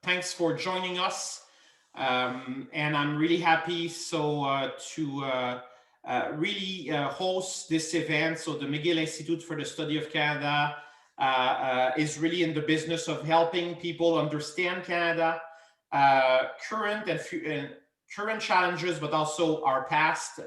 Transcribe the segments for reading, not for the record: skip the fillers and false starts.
Thanks for joining us. And I'm really happy to really host this event. So the McGill Institute for the Study of Canada is really in the business of helping people understand Canada, current challenges, but also our past.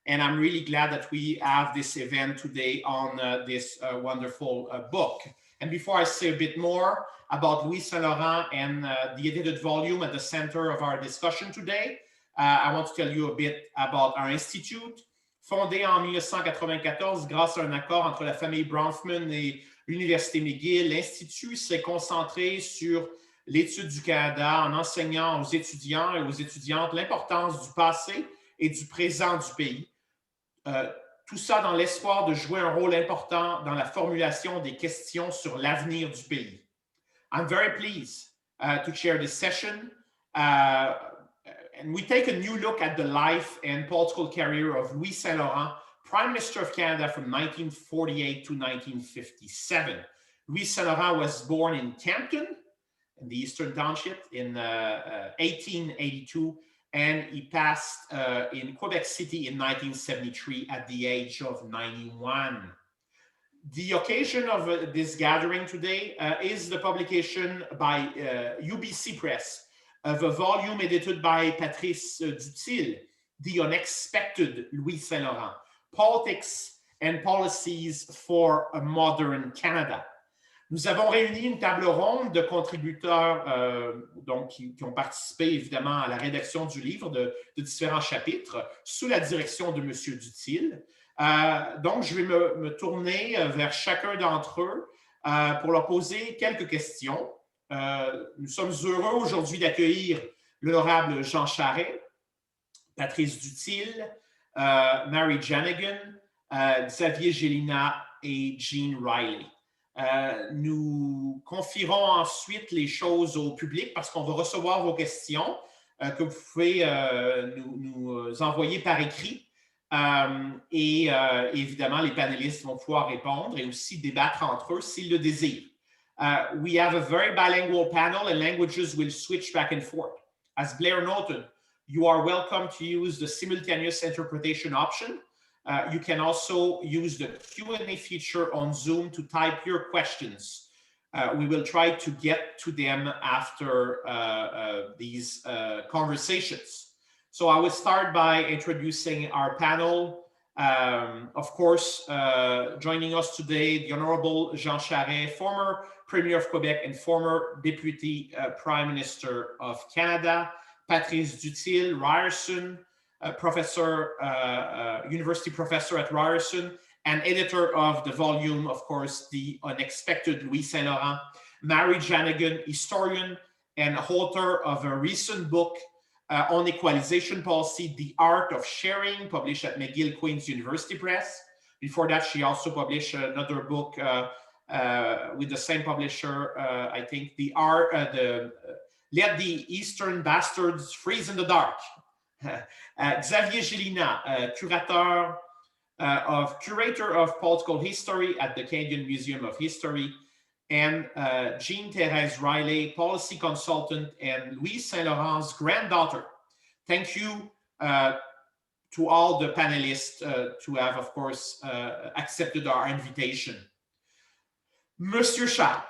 And I'm really glad that we have this event today on this wonderful book. And before I say a bit more about Louis Saint-Laurent and the edited volume at the center of our discussion today, I want to tell you a bit about our institute. Fondé en 1994 grâce à un accord entre la famille Bronfman et l'Université McGill, l'Institut s'est concentré sur l'étude du Canada en enseignant aux étudiants et aux étudiantes l'importance du passé et du présent du pays. Tout ça dans l'espoir de jouer un rôle important dans la formulation des questions sur l'avenir du pays. I'm very pleased to chair this session. And we take a new look at the life and political career of Louis Saint-Laurent, Prime Minister of Canada from 1948 to 1957. Louis Saint-Laurent was born in Campton, in the Eastern Township, in 1882, and he passed in Quebec City in 1973 at the age of 91. The occasion of this gathering today is the publication by UBC Press of a volume edited by Patrice Dutil, The Unexpected Louis Saint-Laurent, Politics and Policies for a Modern Canada. Nous avons réuni une table ronde de contributeurs qui ont participé évidemment à la rédaction du livre de différents chapitres sous la direction de M. Dutil. Donc, je vais me tourner vers chacun d'entre eux pour leur poser quelques questions. Nous sommes heureux aujourd'hui d'accueillir l'honorable Jean Charest, Patrice Dutil, Mary Janigan, Xavier Gélina et Jean Riley. Nous confierons ensuite les choses au public parce qu'on va recevoir vos questions que vous pouvez nous envoyer par écrit. Et évidemment, les panélistes vont pouvoir répondre et aussi débattre entre eux s'ils le désirent. We have a very bilingual panel and languages will switch back and forth. As Blair noted, you are welcome to use the simultaneous interpretation option. You can also use the Q&A feature on Zoom to type your questions. We will try to get to them after these conversations. So I will start by introducing our panel. Of course, joining us today, the Honorable Jean Charest, former Premier of Quebec and former Deputy Prime Minister of Canada, Patrice Dutil, Ryerson, university professor at Ryerson, and editor of the volume, of course, The Unexpected Louis Saint-Laurent, Mary Janigan, historian and author of a recent book on equalization policy, The Art of Sharing, published at McGill Queen's University Press. Before that, she also published another book with the same publisher, I think, Let the Eastern Bastards Freeze in the Dark. Xavier Gélina, curator of political history at the Canadian Museum of History, and Jean-Thérèse Riley, policy consultant and Louis Saint-Laurent's granddaughter. Thank you to all the panelists to have, of course, accepted our invitation. Monsieur Charest,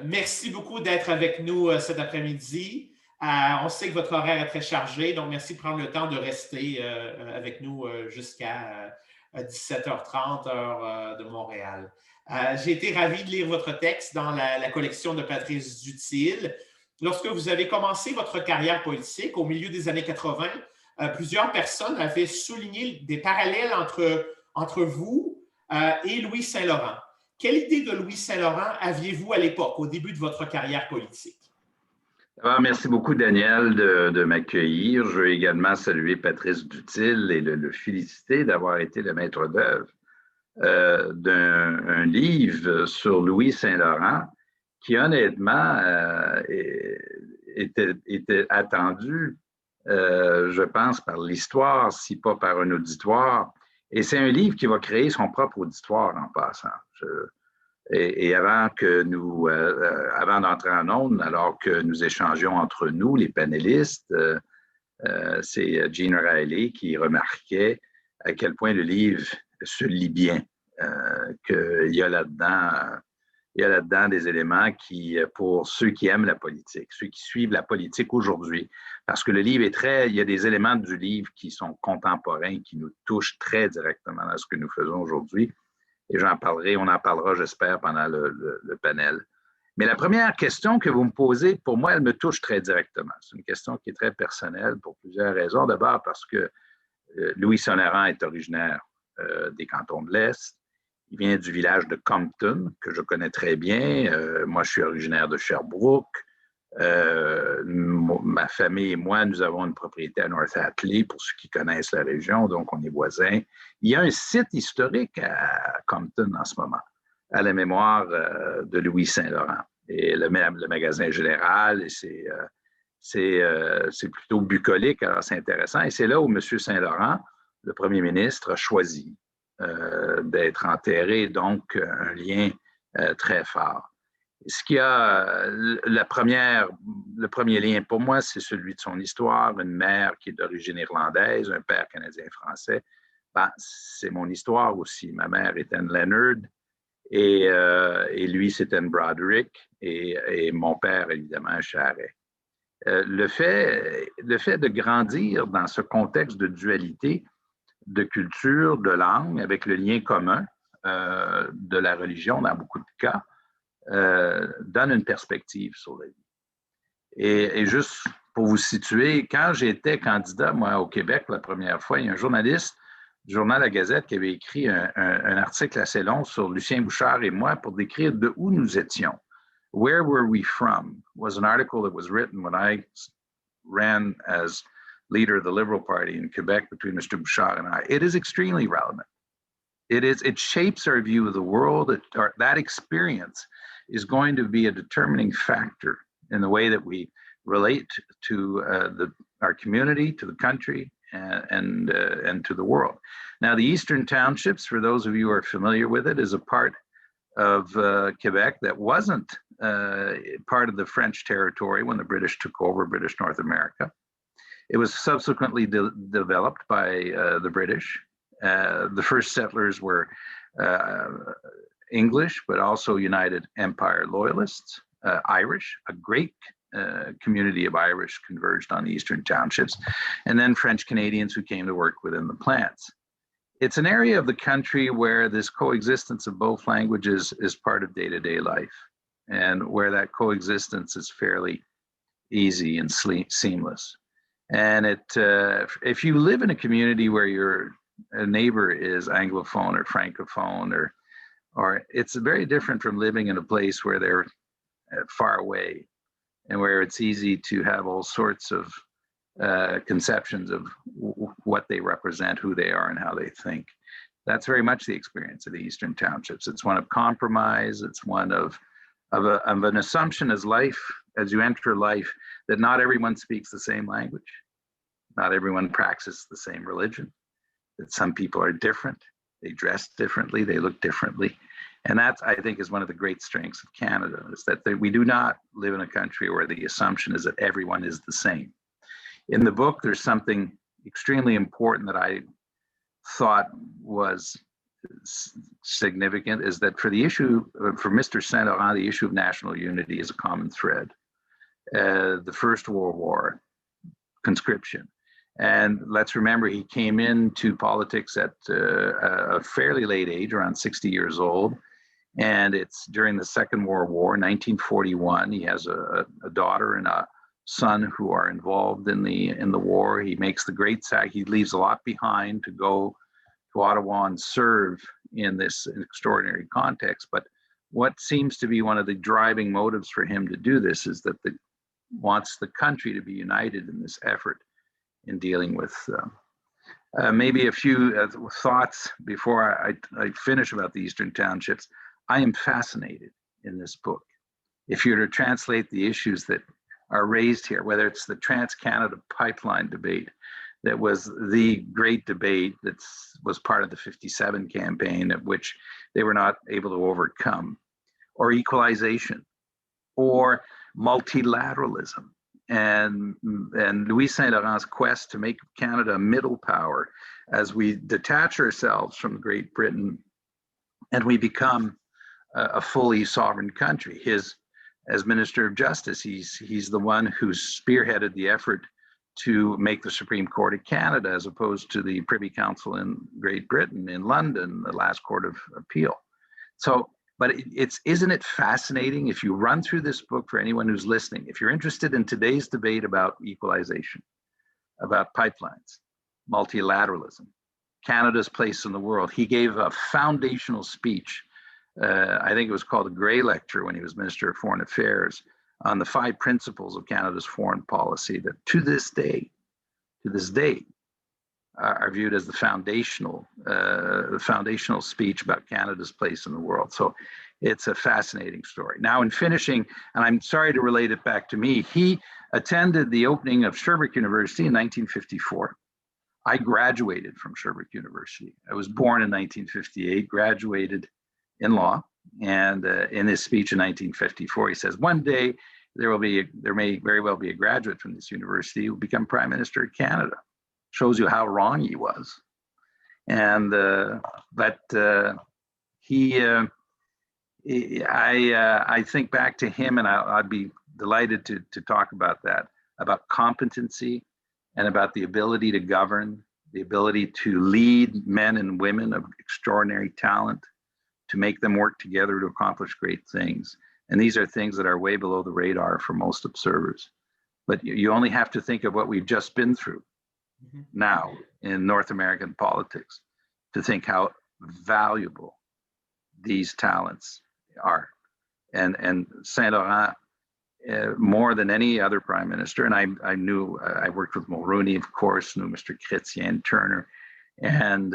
merci beaucoup d'être avec nous cet après-midi. On sait que votre horaire est très chargé, donc merci de prendre le temps de rester avec nous jusqu'à 17h30, heure de Montréal. J'ai été ravi de lire votre texte dans la collection de Patrice Dutil. Lorsque vous avez commencé votre carrière politique au milieu des années 80, plusieurs personnes avaient souligné des parallèles entre vous et Louis Saint-Laurent. Quelle idée de Louis Saint-Laurent aviez-vous à l'époque, au début de votre carrière politique? Alors, merci beaucoup, Daniel, de m'accueillir. Je veux également saluer Patrice Dutil et le féliciter d'avoir été le maître d'œuvre d'un livre sur Louis Saint-Laurent qui, honnêtement, était attendu, je pense, par l'histoire, si pas par un auditoire. Et c'est un livre qui va créer son propre auditoire en passant. Et avant avant d'entrer en ondes, alors que nous échangeons entre nous, les panélistes, c'est Jean Riley qui remarquait à quel point le livre se lit bien, qu'il y a là-dedans des éléments qui, pour ceux qui aiment la politique, ceux qui suivent la politique aujourd'hui, parce que le livre il y a des éléments du livre qui sont contemporains, qui nous touchent très directement à ce que nous faisons aujourd'hui. Et on en parlera, j'espère, pendant le panel. Mais la première question que vous me posez, pour moi, elle me touche très directement. C'est une question qui est très personnelle pour plusieurs raisons. D'abord parce que Louis Saint-Laurent est originaire des cantons de l'Est. Il vient du village de Compton, que je connais très bien. Moi, je suis originaire de Sherbrooke. Ma famille et moi, nous avons une propriété à North Hatley, pour ceux qui connaissent la région, donc on est voisins. Il y a un site historique à Compton en ce moment, à la mémoire de Louis Saint-Laurent. Et le magasin général, c'est plutôt bucolique, alors c'est intéressant. Et c'est là où M. Saint-Laurent, le premier ministre, a choisi d'être enterré, donc un lien très fort. Ce qui a le premier lien pour moi, c'est celui de son histoire. Une mère qui est d'origine irlandaise, un père canadien-français. Ben, c'est mon histoire aussi. Ma mère est Anne Leonard et lui, c'est Anne Broderick et mon père, évidemment, Charret. Le fait de grandir dans ce contexte de dualité, de culture, de langue, avec le lien commun de la religion dans beaucoup de cas, donne une perspective sur la vie. Et juste pour vous situer, quand j'étais candidat, moi, au Québec, la première fois, il y a un journaliste du journal La Gazette qui avait écrit un article assez long sur Lucien Bouchard et moi pour décrire de où nous étions. Where were we from was an article that was written when I ran as leader of the Liberal Party in Quebec between Mr. Bouchard and I. It is extremely relevant. It shapes our view of the world. That experience is going to be a determining factor in the way that we relate to our community, to the country, and to the world. Now, the Eastern Townships, for those of you who are familiar with it, is a part of Quebec that wasn't part of the French territory when the British took over British North America. It was subsequently developed by the British. The first settlers were English, but also United Empire Loyalists, Irish, a great community of Irish converged on the Eastern Townships, and then French Canadians who came to work within the plants. It's an area of the country where this coexistence of both languages is part of day-to-day life, and where that coexistence is fairly easy and seamless. And if you live in a community where your neighbor is Anglophone or Francophone, or it's very different from living in a place where they're far away and where it's easy to have all sorts of conceptions of what they represent, who they are, and how they think. That's very much the experience of the Eastern Townships. It's one of compromise. It's one of an assumption as you enter life, that not everyone speaks the same language. Not everyone practices the same religion. That some people are different. They dress differently. They look differently. And that, I think, is one of the great strengths of Canada, is that we do not live in a country where the assumption is that everyone is the same. In the book, there's something extremely important that I thought was significant, is that for Mr. Saint-Laurent, the issue of national unity is a common thread. The First World War, conscription. And let's remember, he came into politics at a fairly late age, around 60 years old. And it's during the Second World War, 1941. He has a daughter and a son who are involved in the war. He makes the great sack. He leaves a lot behind to go to Ottawa and serve in this extraordinary context. But what seems to be one of the driving motives for him to do this is that wants the country to be united in this effort in dealing with maybe a few thoughts before I finish about the Eastern Townships. I am fascinated in this book. If you were to translate the issues that are raised here, whether it's the Trans-Canada Pipeline debate, that was the great debate that was part of the 57 campaign, of which they were not able to overcome. or equalization, or multilateralism, and Louis Saint Laurent's quest to make Canada a middle power as we detach ourselves from Great Britain and we become a fully sovereign country. As Minister of Justice, he's the one who spearheaded the effort to make the Supreme Court of Canada as opposed to the Privy Council in Great Britain, in London, the last court of appeal. So, but isn't it fascinating if you run through this book for anyone who's listening, if you're interested in today's debate about equalization, about pipelines, multilateralism, Canada's place in the world. He gave a foundational speech. I think it was called the Gray Lecture when he was Minister of Foreign Affairs, on the 5 principles of Canada's foreign policy that to this day, are viewed as the foundational speech about Canada's place in the world. So it's a fascinating story. Now, in finishing, and I'm sorry to relate it back to me, he attended the opening of Sherbrooke University in 1954. I graduated from Sherbrooke University. I was born in 1958, graduated in law, and in his speech in 1954, he says, "One day there may very well be a graduate from this university who will become Prime Minister of Canada." Shows you how wrong he was. And I think back to him, and I'd be delighted to talk about that, about competency and about the ability to govern, the ability to lead men and women of extraordinary talent, to make them work together to accomplish great things. And these are things that are way below the radar for most observers. But you only have to think of what we've just been through now in North American politics to think how valuable these talents are. And Saint Laurent, more than any other prime minister, and I worked with Mulroney, of course, knew Mr. Chrétien, Turner, and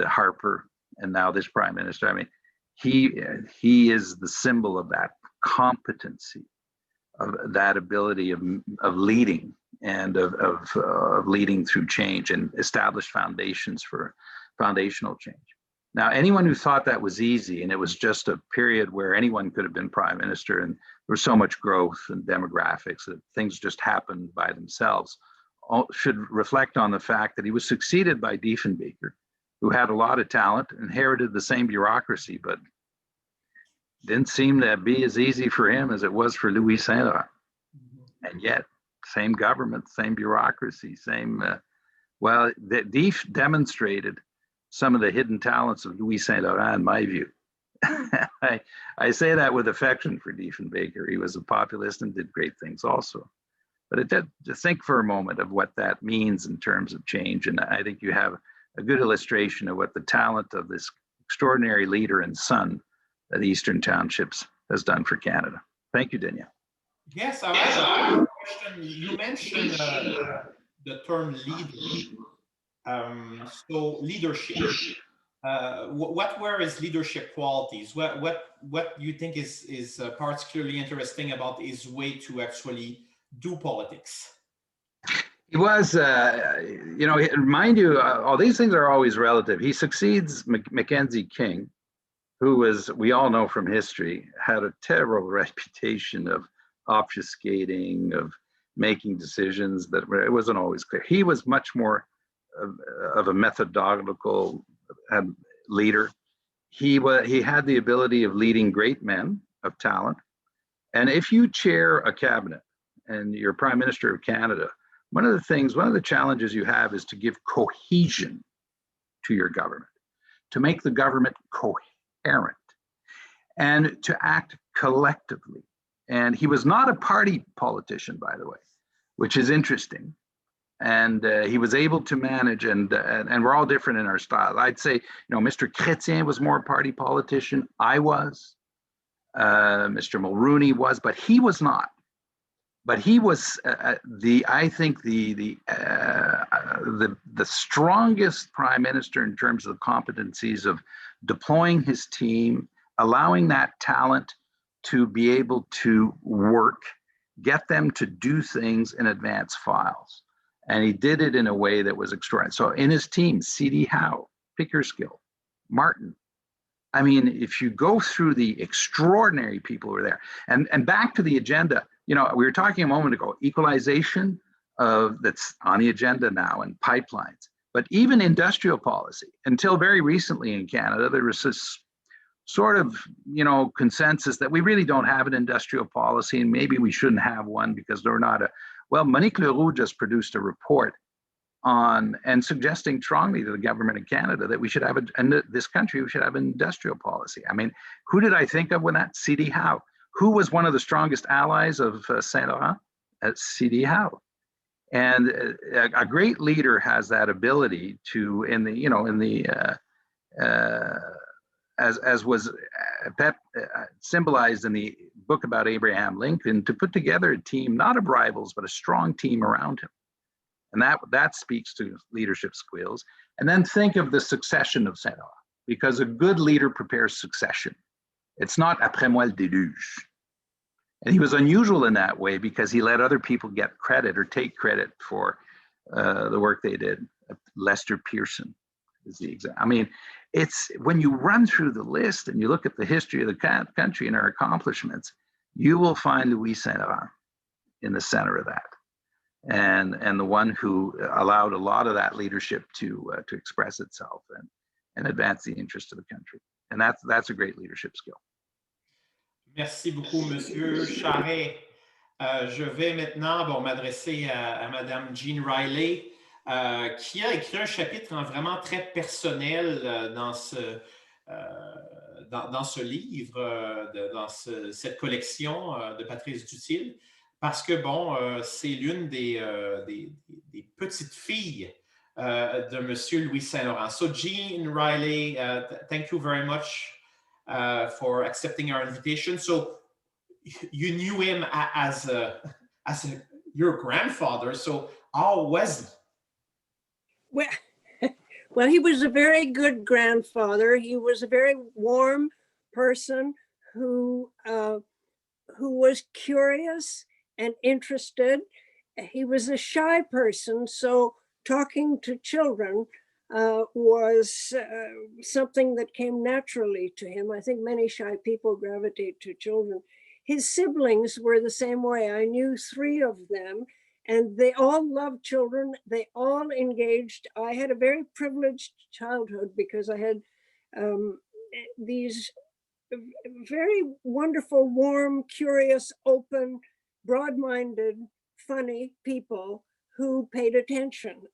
Harper, and now this prime minister. I mean, he is the symbol of that competency, of that ability of leading, and of leading through change and establish foundations for foundational change. Now, anyone who thought that was easy and it was just a period where anyone could have been prime minister and there was so much growth and demographics that things just happened by themselves, should reflect on the fact that he was succeeded by Diefenbaker, who had a lot of talent, inherited the same bureaucracy, but didn't seem to be as easy for him as it was for Louis Saint Laurent. And yet, same government, same bureaucracy, same, Dief demonstrated some of the hidden talents of Louis Saint Laurent, in my view. I say that with affection for Diefenbaker. He was a populist and did great things also. But to think for a moment of what that means in terms of change. And I think you have a good illustration of what the talent of this extraordinary leader and son of the Eastern Townships has done for Canada. Thank you, Danielle. Yes, I have a question. You mentioned the term leader. So leadership. What were his leadership qualities? What do you think is particularly interesting about his way to actually do politics? He was, mind you, all these things are always relative. He succeeds Mackenzie King, who was, we all know from history, had a terrible reputation of obfuscating, of making decisions that it wasn't always clear. He was much more of a methodological leader. He had the ability of leading great men of talent. And if you chair a cabinet and you're Prime Minister of Canada, one of the challenges you have is to give cohesion to your government, to make the government coherent, and to act collectively. And he was not a party politician, by the way, which is interesting. And he was able to manage, and we're all different in our style. I'd say, Mr. Chrétien was more a party politician. I was. Mr. Mulroney was, but he was not. But he was I think the strongest prime minister in terms of the competencies of deploying his team, allowing that talent to be able to work, get them to do things in advance files. And he did it in a way that was extraordinary. So in his team, C.D. Howe, Pickersgill, Martin, I mean, if you go through the extraordinary people who are there, and back to the agenda, you know, we were talking a moment ago, equalization that's on the agenda now, and pipelines, but even industrial policy. Until very recently in Canada, there was this sort of, you know, consensus that we really don't have an industrial policy, and maybe we shouldn't have one because they're not a, well, Monique Leroux just produced a report on and suggesting strongly to the government of Canada that we should have in this country, we should have an industrial policy. I mean, who did I think of when that? C.D. Howe. Who was one of the strongest allies of Saint Laurent? C.D. Howe. And a great leader has that ability to, in the, you know, in the, as was symbolized in the book about Abraham Lincoln, to put together a team, not of rivals, but a strong team around him. And that speaks to leadership skills. And then think of the succession of Saint Laurent, because a good leader prepares succession. It's not après moi le déluge. And he was unusual in that way because he let other people get credit or take credit for the work they did. Lester Pearson is the example. I mean, it's when you run through the list and you look at the history of the country and our accomplishments, you will find Louis Saint Laurent in the center of that. And the one who allowed a lot of that leadership to express itself and advance the interest of the country. And that's a great leadership skill. Merci beaucoup, Monsieur Charest. Je vais maintenant m'adresser à Madame Jean Riley, qui a écrit un chapitre vraiment très personnel dans ce livre, dans cette collection de Patrice Duthil, parce que, c'est l'une des petites filles de Monsieur Louis Saint Laurent. So, Jean Riley, thank you very much for accepting our invitation. So, you knew him as your grandfather. So, how was he? Well, he was a very good grandfather. He was a very warm person who was curious and interested. He was a shy person, so talking to children was something that came naturally to him. I think many shy people gravitate to children. His siblings were the same way. I knew 3 of them, and they all loved children. They all engaged. I had a very privileged childhood because I had these very wonderful, warm, curious, open, broad-minded, funny people who paid attention.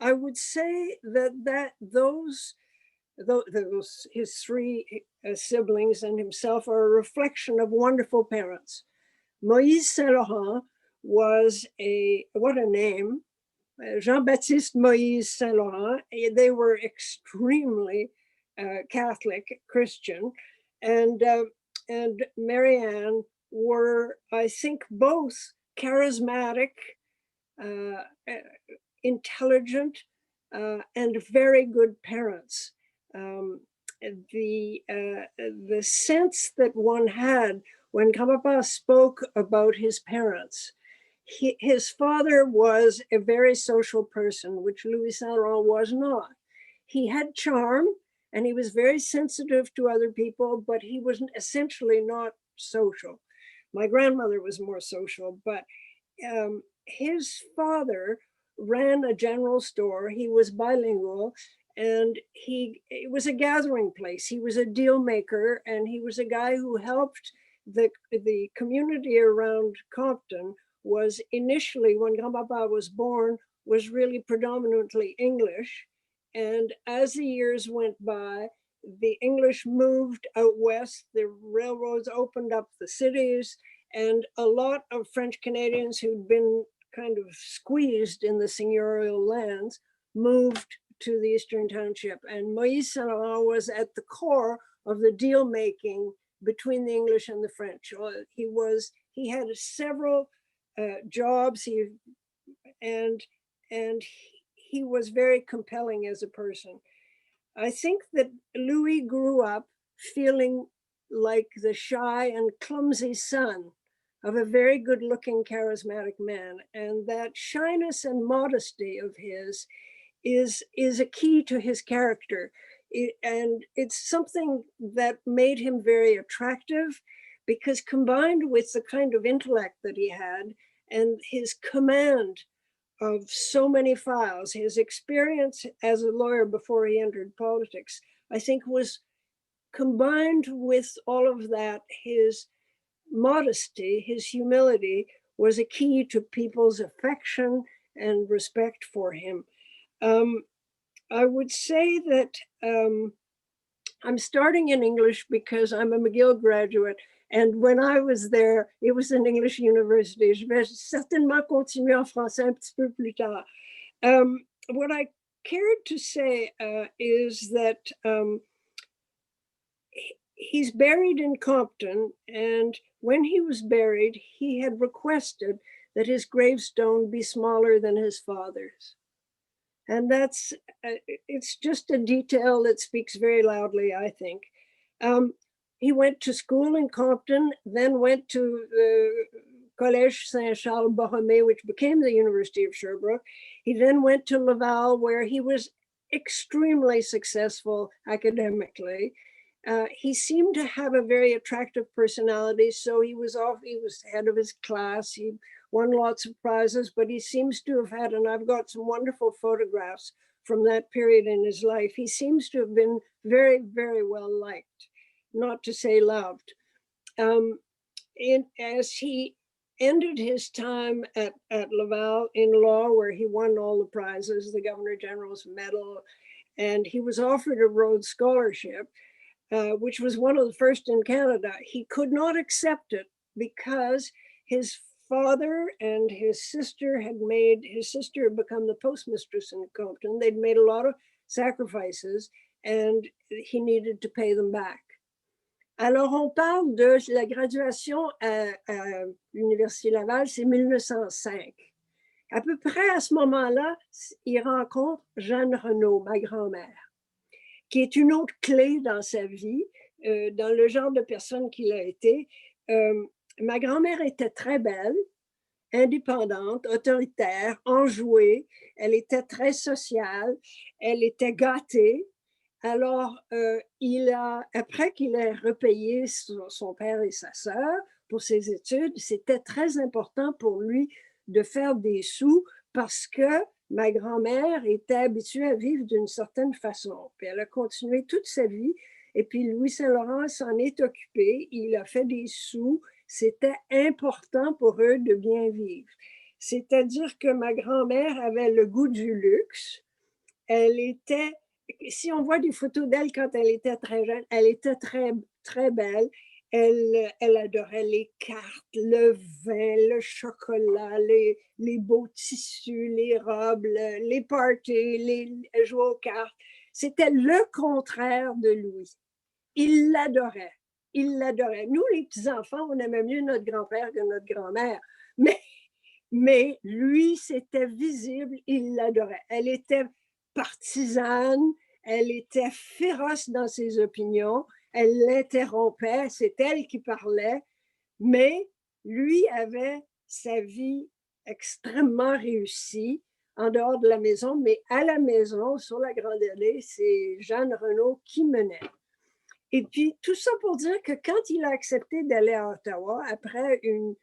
I would say that those his 3 siblings and himself are a reflection of wonderful parents. Moïse Saint Laurent was what a name, Jean-Baptiste Moïse Saint Laurent. They were extremely Catholic, Christian, and Marianne were, I think, both charismatic, intelligent, and very good parents. The sense that one had when Grand-Papa spoke about his parents, his father was a very social person, which Louis Saint Laurent was not. He had charm, and he was very sensitive to other people, but he was essentially not social. My grandmother was more social, but his father ran a general store. He was bilingual, and it was a gathering place. He was a deal maker, and he was a guy who helped the community around Compton. Was initially, when Grand-Papa was born, was really predominantly English. And as the years went by, the English moved out west, the railroads opened up the cities, and a lot of French Canadians who'd been kind of squeezed in the seigneurial lands moved to the Eastern Township. And Moïse Saint Laurent was at the core of the deal making between the English and the French. He had several jobs, and he was very compelling as a person. I think that Louis grew up feeling like the shy and clumsy son of a very good-looking, charismatic man. And that shyness and modesty of his is a key to his character. And it's something that made him very attractive because combined with the kind of intellect that he had and his command of so many files, his experience as a lawyer before he entered politics, I think was combined with all of that, his modesty, his humility was a key to people's affection and respect for him. I would say that I'm starting in English because I'm a McGill graduate. And when I was there, it was an English university. Je vais certainement continuer en français un petit peu plus tard. What I cared to say is that he's buried in Compton, and when he was buried, he had requested that his gravestone be smaller than his father's. And that's, it's just a detail that speaks very loudly, I think. He went to school in Compton, then went to the Collège Saint-Charles-Borromée, which became the University of Sherbrooke. He then went to Laval, where he was extremely successful academically. He seemed to have a very attractive personality, so he was head of his class. He won lots of prizes, but he seems to have had, and I've got some wonderful photographs from that period in his life, he seems to have been very, very well liked, not to say loved. As he ended his time at Laval in law, where he won all the prizes, the Governor General's Medal, and he was offered a Rhodes Scholarship, which was one of the first in Canada. He could not accept it because his father and his sister had become the postmistress in Compton. They'd made a lot of sacrifices and he needed to pay them back. Alors, on parle de la graduation à l'Université Laval, c'est 1905. À peu près à ce moment-là, il rencontre Jeanne Renaud, ma grand-mère, qui est une autre clé dans sa vie, dans le genre de personne qu'il a été. Ma grand-mère était très belle, indépendante, autoritaire, enjouée. Elle était très sociale. Elle était gâtée. Alors, après qu'il ait repayé son père et sa sœur pour ses études, c'était très important pour lui de faire des sous parce que ma grand-mère était habituée à vivre d'une certaine façon. Puis elle a continué toute sa vie. Et puis Louis Saint-Laurent s'en est occupé. Il a fait des sous. C'était important pour eux de bien vivre. C'est-à-dire que ma grand-mère avait le goût du luxe. Elle était, si on voit des photos d'elle quand elle était très jeune, elle était très, très belle. Elle adorait les cartes, le vin, le chocolat, les beaux tissus, les robes, les parties, jouer aux cartes. C'était le contraire de Louis. Il l'adorait. Il l'adorait. Nous, les petits-enfants, on aimait mieux notre grand-père que notre grand-mère. Mais lui, c'était visible, il l'adorait. Elle était partisane, elle était féroce dans ses opinions, elle l'interrompait, c'est elle qui parlait, mais lui avait sa vie extrêmement réussie en dehors de la maison, mais à la maison, sur la Grande Allée, c'est Jeanne Renaud qui menait. Et puis, tout ça pour dire que quand il a accepté d'aller à Ottawa, après une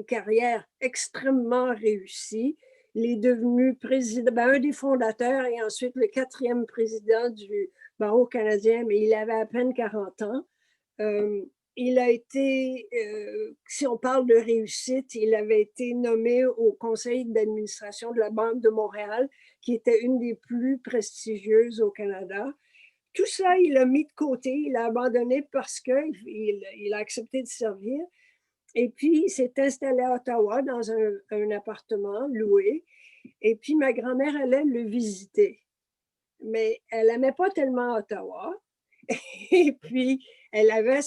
carrière extrêmement réussie, il est devenu président, un des fondateurs et ensuite le 4e président du barreau canadien, mais il avait à peine 40 ans. Il a été, si on parle de réussite, il avait été nommé au conseil d'administration de la Banque de Montréal, qui était une des plus prestigieuses au Canada. Tout ça, il a mis de côté, il a abandonné parce qu'il a accepté de servir. Et puis, il s'est installé à Ottawa dans un appartement loué. Et puis, ma grand-mère allait le visiter. Mais elle n'aimait pas tellement Ottawa. Et puis, elle avait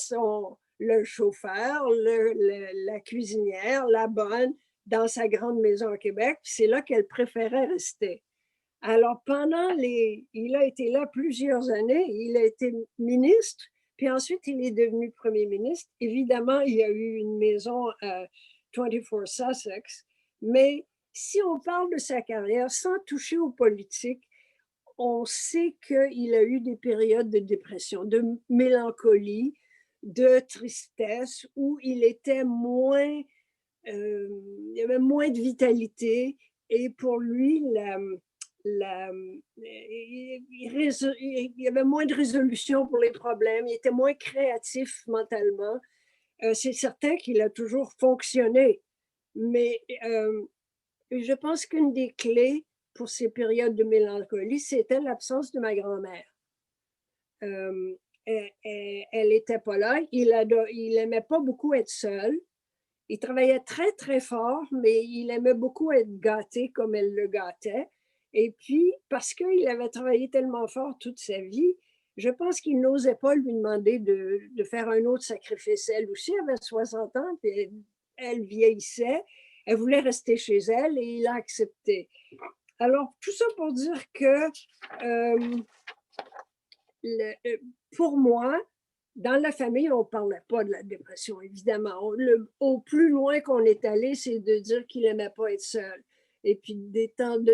le chauffeur, la cuisinière, la bonne, dans sa grande maison à Québec. C'est là qu'elle préférait rester. Alors, il a été là plusieurs années. Il a été ministre. Puis ensuite, il est devenu premier ministre. Évidemment, il y a eu une maison à 24 Sussex. Mais si on parle de sa carrière, sans toucher aux politiques, on sait qu'il a eu des périodes de dépression, de mélancolie, de tristesse, où il était moins, il y avait moins de vitalité, et pour lui, il y avait moins de résolution pour les problèmes, il était moins créatif mentalement. C'est certain qu'il a toujours fonctionné, mais je pense qu'une des clés pour ces périodes de mélancolie, c'était l'absence de ma grand-mère. Elle n'était pas là. Il aimait pas beaucoup être seul. Il travaillait très, très fort, mais il aimait beaucoup être gâté comme elle le gâtait. Et puis, parce qu'il avait travaillé tellement fort toute sa vie, je pense qu'il n'osait pas lui demander de faire un autre sacrifice. Elle aussi avait 60 ans, puis elle vieillissait. Elle voulait rester chez elle et il a accepté. Alors, tout ça pour dire que pour moi, dans la famille, on ne parlait pas de la dépression, évidemment. Au plus loin qu'on est allé, c'est de dire qu'il n'aimait pas être seul. Et puis, de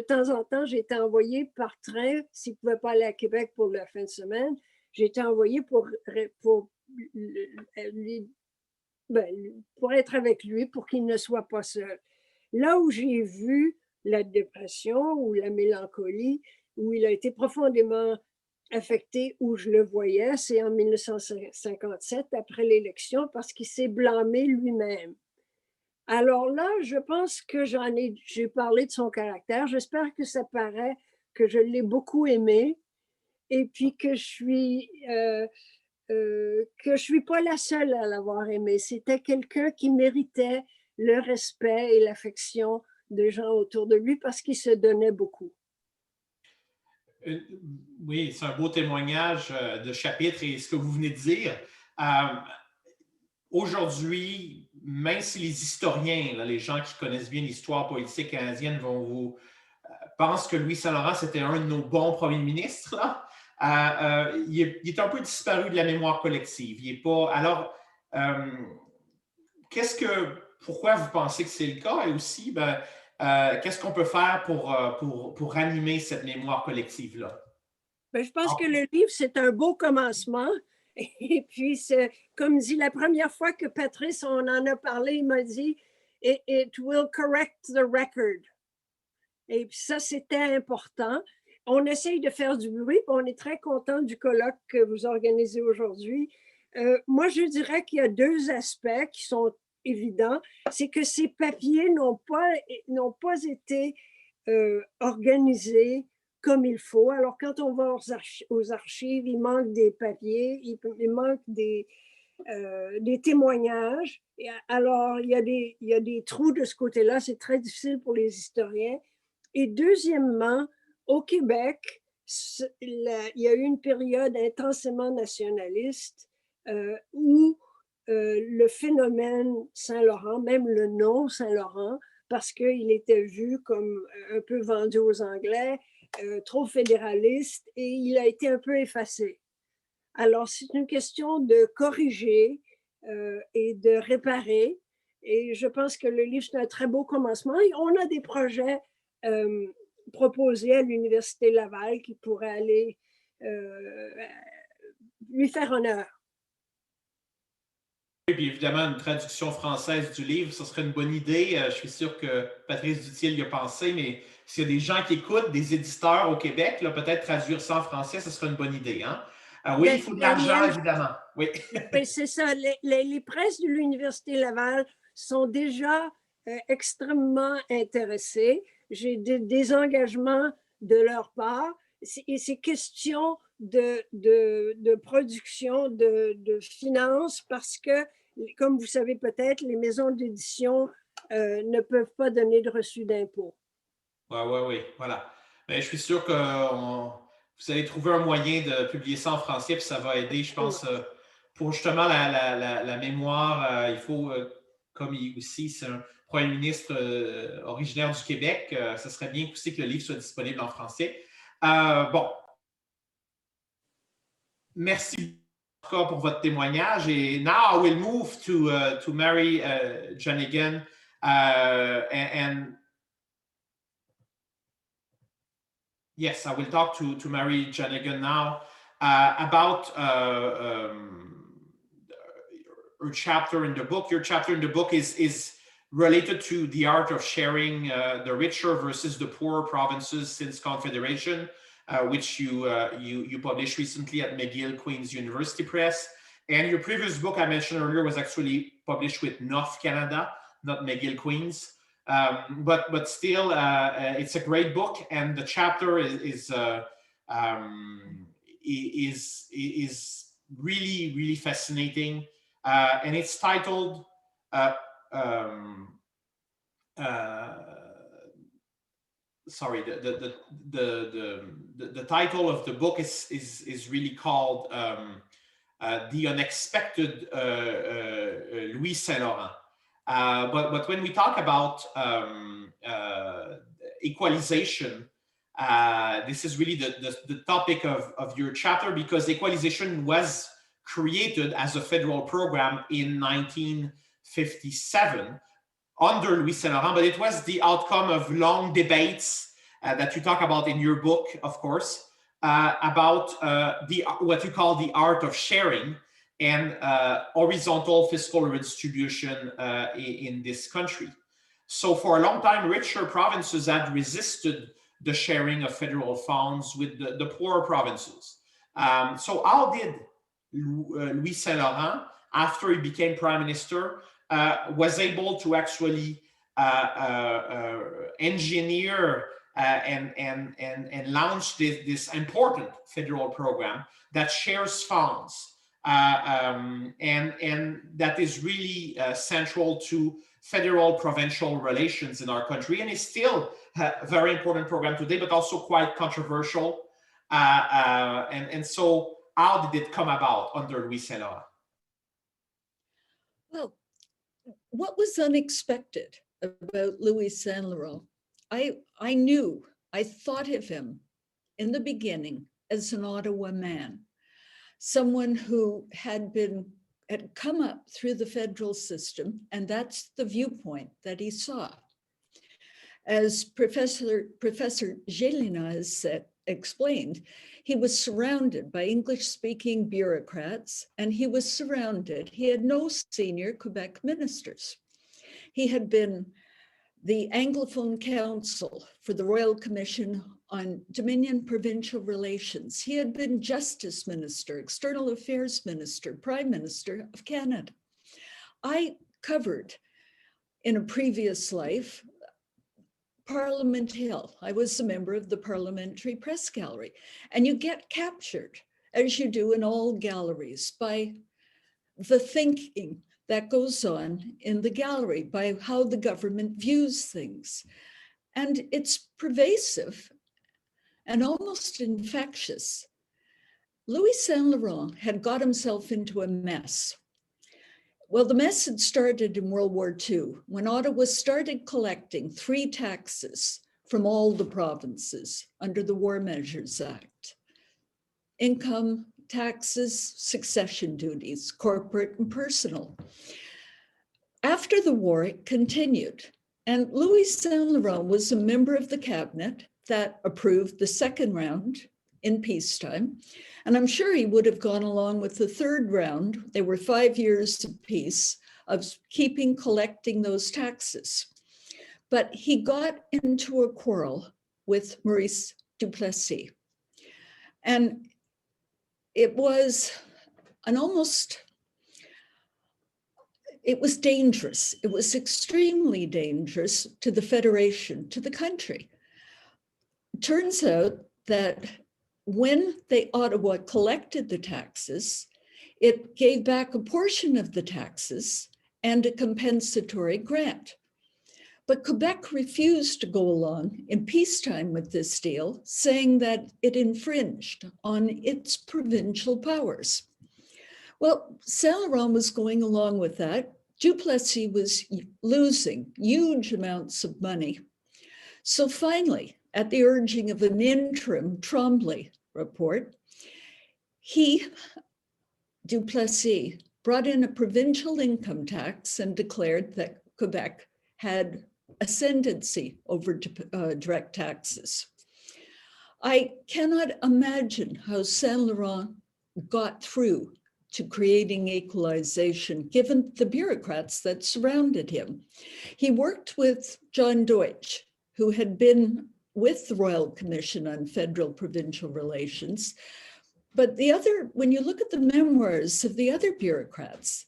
temps en temps, j'ai été envoyée par train, s'il ne pouvait pas aller à Québec pour la fin de semaine, j'ai été envoyée pour être avec lui, pour qu'il ne soit pas seul. Là où j'ai vu la dépression ou la mélancolie, où il a été profondément affecté, où je le voyais, c'est en 1957, après l'élection, parce qu'il s'est blâmé lui-même. Alors là, je pense que j'ai parlé de son caractère. J'espère que ça paraît que je l'ai beaucoup aimé et puis que je suis pas la seule à l'avoir aimé. C'était quelqu'un qui méritait le respect et l'affection des gens autour de lui parce qu'il se donnait beaucoup. Oui, c'est un beau témoignage de chapitre et ce que vous venez de dire. Aujourd'hui, même si les historiens, là, les gens qui connaissent bien l'histoire politique canadienne pensent que Louis Saint-Laurent, c'était un de nos bons premiers ministres, là, il est un peu disparu de la mémoire collective. Il est pas. Alors, pourquoi vous pensez que c'est le cas? Et aussi, qu'est-ce qu'on peut faire pour animer cette mémoire collective-là? Je pense que le livre, c'est un beau commencement. Et puis, comme dit, la première fois que Patrice, on en a parlé, il m'a dit « It will correct the record ». Et puis ça, c'était important. On essaye de faire du bruit, on est très content du colloque que vous organisez aujourd'hui. Moi, je dirais qu'il y a deux aspects qui sont évidents. C'est que ces papiers n'ont pas été organisés comme il faut. Alors, quand on va aux archives, il manque des papiers, il manque des témoignages. Alors, il y a des trous de ce côté-là. C'est très difficile pour les historiens. Et deuxièmement, au Québec, il y a eu une période intensément nationaliste où le phénomène Saint-Laurent, même le nom Saint-Laurent, parce qu'il était vu comme un peu vendu aux Anglais, trop fédéraliste, et il a été un peu effacé. Alors, c'est une question de corriger et de réparer. Et je pense que le livre, c'est un très beau commencement. Et on a des projets proposés à l'Université Laval qui pourraient aller lui faire honneur. Et puis évidemment, une traduction française du livre, ce serait une bonne idée. Je suis sûr que Patrice Duthier y a pensé, mais s'il y a des gens qui écoutent, des éditeurs au Québec, peut-être traduire ça en français, ce serait une bonne idée. Hein? Oui, il faut de l'argent, évidemment. Oui. C'est ça. Les presses de l'Université Laval sont déjà extrêmement intéressées. J'ai des engagements de leur part. Et c'est question de production, de finances, parce que, comme vous savez peut-être, les maisons d'édition ne peuvent pas donner de reçu d'impôt. Oui, voilà. Mais je suis sûr que vous allez trouver un moyen de publier ça en français, puis ça va aider, je pense, pour justement la mémoire. Il faut, comme aussi, c'est un premier ministre originaire du Québec, ce serait bien aussi que le livre soit disponible en français. Bon. Merci pour votre témoignage. Et now I will move to Mary Janigan. And Yes, I will talk to Mary Janigan now about her chapter in the book. Your chapter in the book is related to the art of sharing the richer versus the poorer provinces since Confederation, which you published recently at McGill Queen's University Press. And your previous book I mentioned earlier was actually published with North Canada, not McGill Queen's. But still, it's a great book, and the chapter is really fascinating, and it's titled. Sorry, the title of the book is really called The Unexpected Louis Saint Laurent. But when we talk about equalization, this is really the topic of your chapter, because equalization was created as a federal program in 1957 under Louis Saint Laurent, but it was the outcome of long debates that you talk about in your book, of course, about what you call the art of sharing and horizontal fiscal redistribution in this country. So for a long time, richer provinces had resisted the sharing of federal funds with the poorer provinces. So how did Louis Saint Laurent, after he became prime minister, was able to actually engineer and launch this important federal program that shares funds and that is really central to federal provincial relations in our country, and is still a very important program today, but also quite controversial. And so how did it come about under Louis Saint Laurent? Well, what was unexpected about Louis Saint Laurent? I thought of him in the beginning as an Ottawa man, someone who had come up through the federal system, and that's the viewpoint that he saw. As Professor Gélinas has explained, he was surrounded by English-speaking bureaucrats, and he had no senior Quebec ministers. He had been the Anglophone Council for the Royal Commission on Dominion Provincial Relations. He had been Justice Minister, External Affairs Minister, Prime Minister of Canada. I covered in a previous life Parliament Hill. I was a member of the Parliamentary Press Gallery, and you get captured, as you do in all galleries, by the thinking that goes on in the gallery, by how the government views things. And it's pervasive and almost infectious. Louis Saint Laurent had got himself into a mess. Well, the mess had started in World War II, when Ottawa started collecting 3 taxes from all the provinces under the War Measures Act: income taxes, succession duties, corporate and personal. After the war, it continued, and Louis Saint Laurent was a member of the cabinet that approved the second round in peacetime. And I'm sure he would have gone along with the third round. There were 5 years of peace, of collecting those taxes. But he got into a quarrel with Maurice Duplessis. And it was it was dangerous. It was extremely dangerous to the Federation, to the country. It turns out that when Ottawa collected the taxes, it gave back a portion of the taxes and a compensatory grant. But Quebec refused to go along in peacetime with this deal, saying that it infringed on its provincial powers. Well, Saint Laurent was going along with that. Duplessis was losing huge amounts of money. So finally, at the urging of an interim Tremblay report, Duplessis, brought in a provincial income tax and declared that Quebec had ascendancy over direct taxes. I cannot imagine how Saint Laurent got through to creating equalization, given the bureaucrats that surrounded him. He worked with John Deutsch, who had been with the Royal Commission on Federal Provincial Relations. But when you look at the memoirs of the other bureaucrats,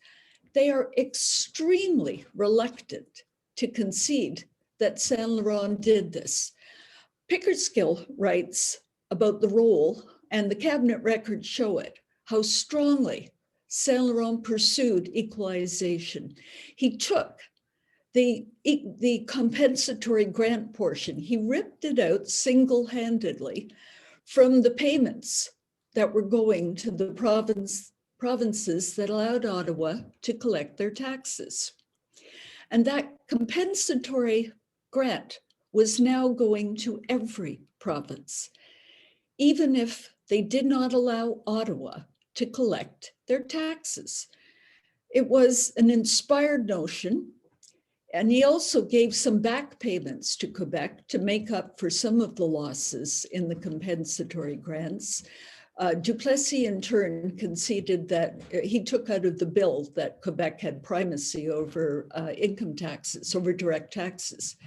they are extremely reluctant to concede that Saint Laurent did this. Pickersgill writes about the role, and the cabinet records show it, how strongly Saint Laurent pursued equalization. He took the compensatory grant portion, he ripped it out single-handedly from the payments that were going to the provinces that allowed Ottawa to collect their taxes. And that compensatory grant was now going to every province, even if they did not allow Ottawa to collect their taxes. It was an inspired notion, and he also gave some back payments to Quebec to make up for some of the losses in the compensatory grants. Duplessis, in turn, conceded that he took out of the bill that Quebec had primacy over income taxes, over direct taxes.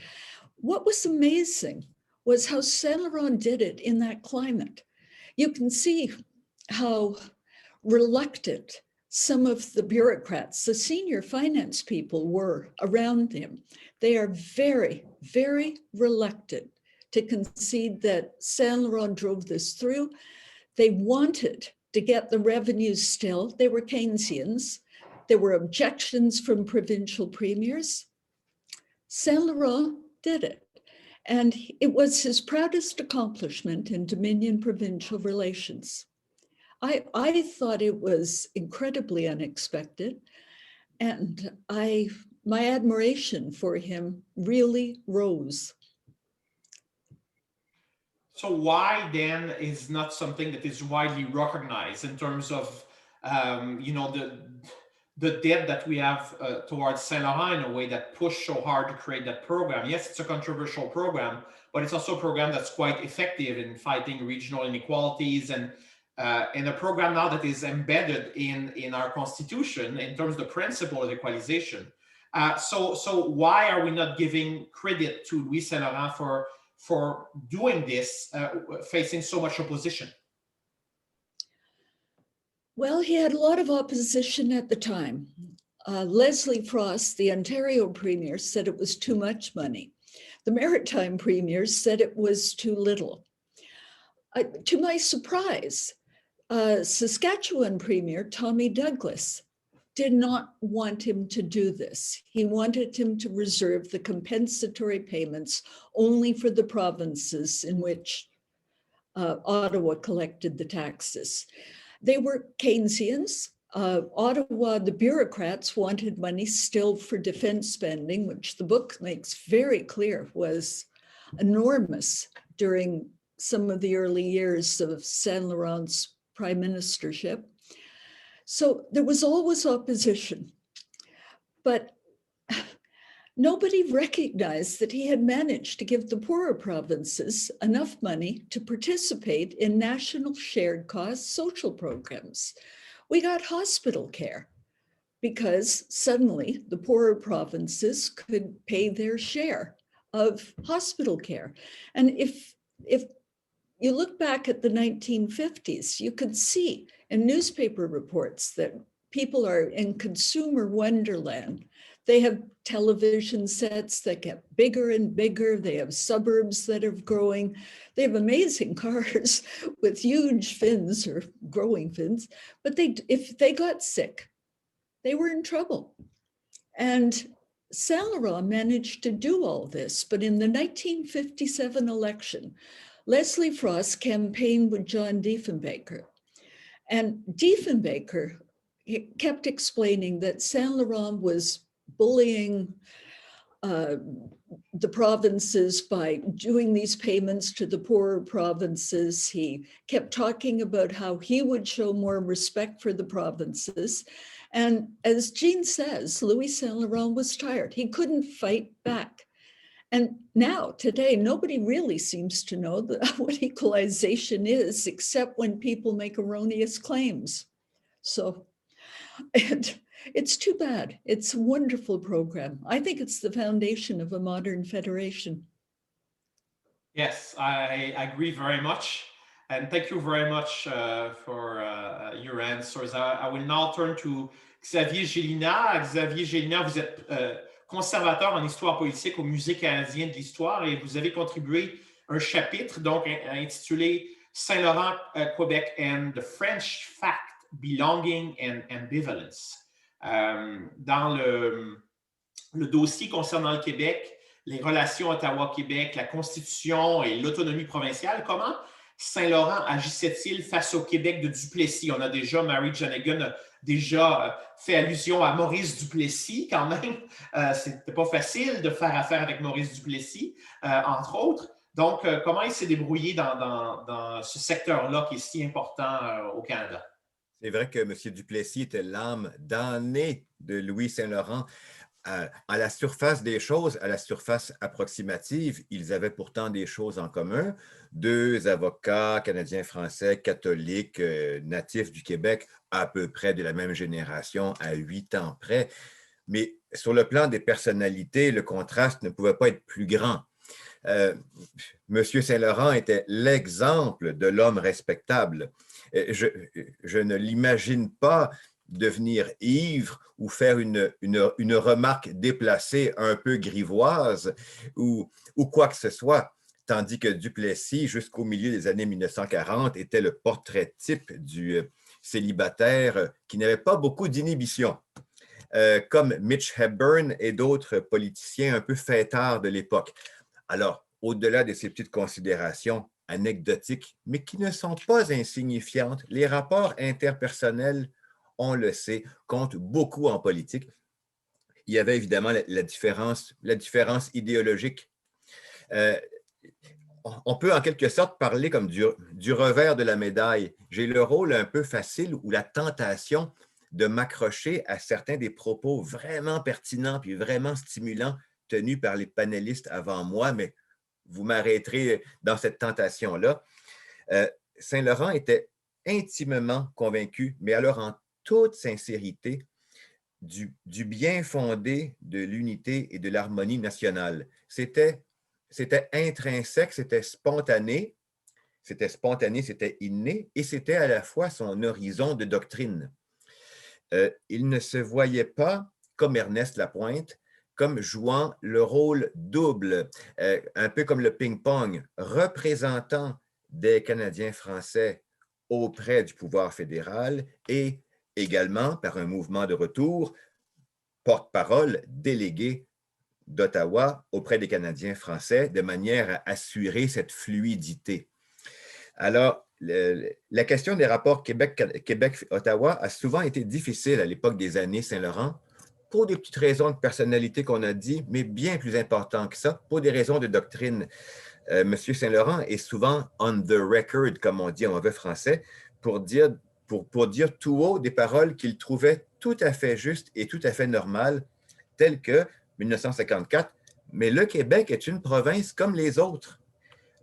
What was amazing was how Saint Laurent did it in that climate. You can see how reluctant some of the bureaucrats, the senior finance people, were around him. They are very, very reluctant to concede that Saint Laurent drove this through. They wanted to get the revenues still. They were Keynesians. There were objections from provincial premiers. Saint Laurent did it. And it was his proudest accomplishment in Dominion provincial relations. I thought it was incredibly unexpected. And my admiration for him really rose. So why then is not something that is widely recognized in terms of, the debt that we have towards Saint Laurent in a way that pushed so hard to create that program? Yes, it's a controversial program, but it's also a program that's quite effective in fighting regional inequalities and a program now that is embedded in our constitution in terms of the principle of equalization. So why are we not giving credit to Louis Saint Laurent for doing this, facing so much opposition? Well, he had a lot of opposition at the time. Leslie Frost, the Ontario Premier, said it was too much money. The Maritime Premier said it was too little. To my surprise, Saskatchewan Premier Tommy Douglas did not want him to do this. He wanted him to reserve the compensatory payments only for the provinces in which Ottawa collected the taxes. They were Keynesians. Ottawa, the bureaucrats wanted money still for defense spending, which the book makes very clear was enormous during some of the early years of Saint Laurent's prime ministership. So there was always opposition, but nobody recognized that he had managed to give the poorer provinces enough money to participate in national shared cost social programs. We got hospital care because suddenly the poorer provinces could pay their share of hospital care. And if you look back at the 1950s, you could see in newspaper reports that people are in consumer wonderland. They have television sets that get bigger and bigger. They have suburbs that are growing. They have amazing cars with huge fins or growing fins. But if they got sick, they were in trouble. And Saint Laurent managed to do all this. But in the 1957 election, Leslie Frost campaigned with John Diefenbaker. And Diefenbaker kept explaining that Saint Laurent was bullying the provinces by doing these payments to the poorer provinces. He kept talking about how he would show more respect for the provinces. And as Jean says, Louis Saint Laurent was tired. He couldn't fight back. And now, today, nobody really seems to know what equalization is, except when people make erroneous claims. So it's too bad. It's a wonderful program. I think it's the foundation of a modern federation. Yes, I agree very much. And thank you very much for your answers. I will now turn to Xavier Gélina. Xavier Gélina, vous êtes conservateur en histoire politique au Musée canadien de l'histoire et vous avez contribué un chapitre donc intitulé Saint-Laurent, Quebec and the French Fact, Belonging and Ambivalence. Dans le dossier concernant le Québec, les relations Ottawa-Québec, la Constitution et l'autonomie provinciale, comment Saint-Laurent agissait-il face au Québec de Duplessis? On a déjà, Mary Janigan a déjà fait allusion à Maurice Duplessis quand même. C'était pas facile de faire affaire avec Maurice Duplessis, entre autres. Donc, comment il s'est débrouillé dans ce secteur-là qui est si important au Canada? C'est vrai que M. Duplessis était l'âme damnée de Louis Saint-Laurent. À la surface des choses, à la surface approximative, ils avaient pourtant des choses en commun. Deux avocats canadiens-français, catholiques, natifs du Québec, à peu près de la même génération, à 8 ans près. Mais sur le plan des personnalités, le contraste ne pouvait pas être plus grand. Monsieur Saint-Laurent était l'exemple de l'homme respectable. Je ne l'imagine pas devenir ivre ou faire une remarque déplacée un peu grivoise ou quoi que ce soit, tandis que Duplessis, jusqu'au milieu des années 1940, était le portrait type du célibataire qui n'avait pas beaucoup d'inhibition, comme Mitch Hepburn et d'autres politiciens un peu fêtards de l'époque. Alors, au-delà de ces petites considérations anecdotiques, mais qui ne sont pas insignifiantes, les rapports interpersonnels, on le sait, comptent beaucoup en politique. Il y avait évidemment la différence idéologique. On peut en quelque sorte parler comme du revers de la médaille. J'ai le rôle un peu facile ou la tentation de m'accrocher à certains des propos vraiment pertinents puis vraiment stimulants tenus par les panélistes avant moi, mais vous m'arrêterez dans cette tentation-là. Saint-Laurent était intimement convaincu, mais alors en toute sincérité, du bien fondé de l'unité et de l'harmonie nationale. C'était intrinsèque, c'était spontané, c'était inné, et c'était à la fois son horizon de doctrine. Il ne se voyait pas, comme Ernest Lapointe, comme jouant le rôle double, un peu comme le ping-pong, représentant des Canadiens français auprès du pouvoir fédéral et également, par un mouvement de retour, porte-parole délégué d'Ottawa auprès des Canadiens français de manière à assurer cette fluidité. Alors, la question des rapports Québec-Ottawa a souvent été difficile à l'époque des années Saint-Laurent pour des petites raisons de personnalité qu'on a dit, mais bien plus important que ça, pour des raisons de doctrine. M. Saint-Laurent est souvent on the record, comme on dit en mauvais français, pour dire tout haut des paroles qu'il trouvait tout à fait justes et tout à fait normales, telles que 1954, mais le Québec est une province comme les autres.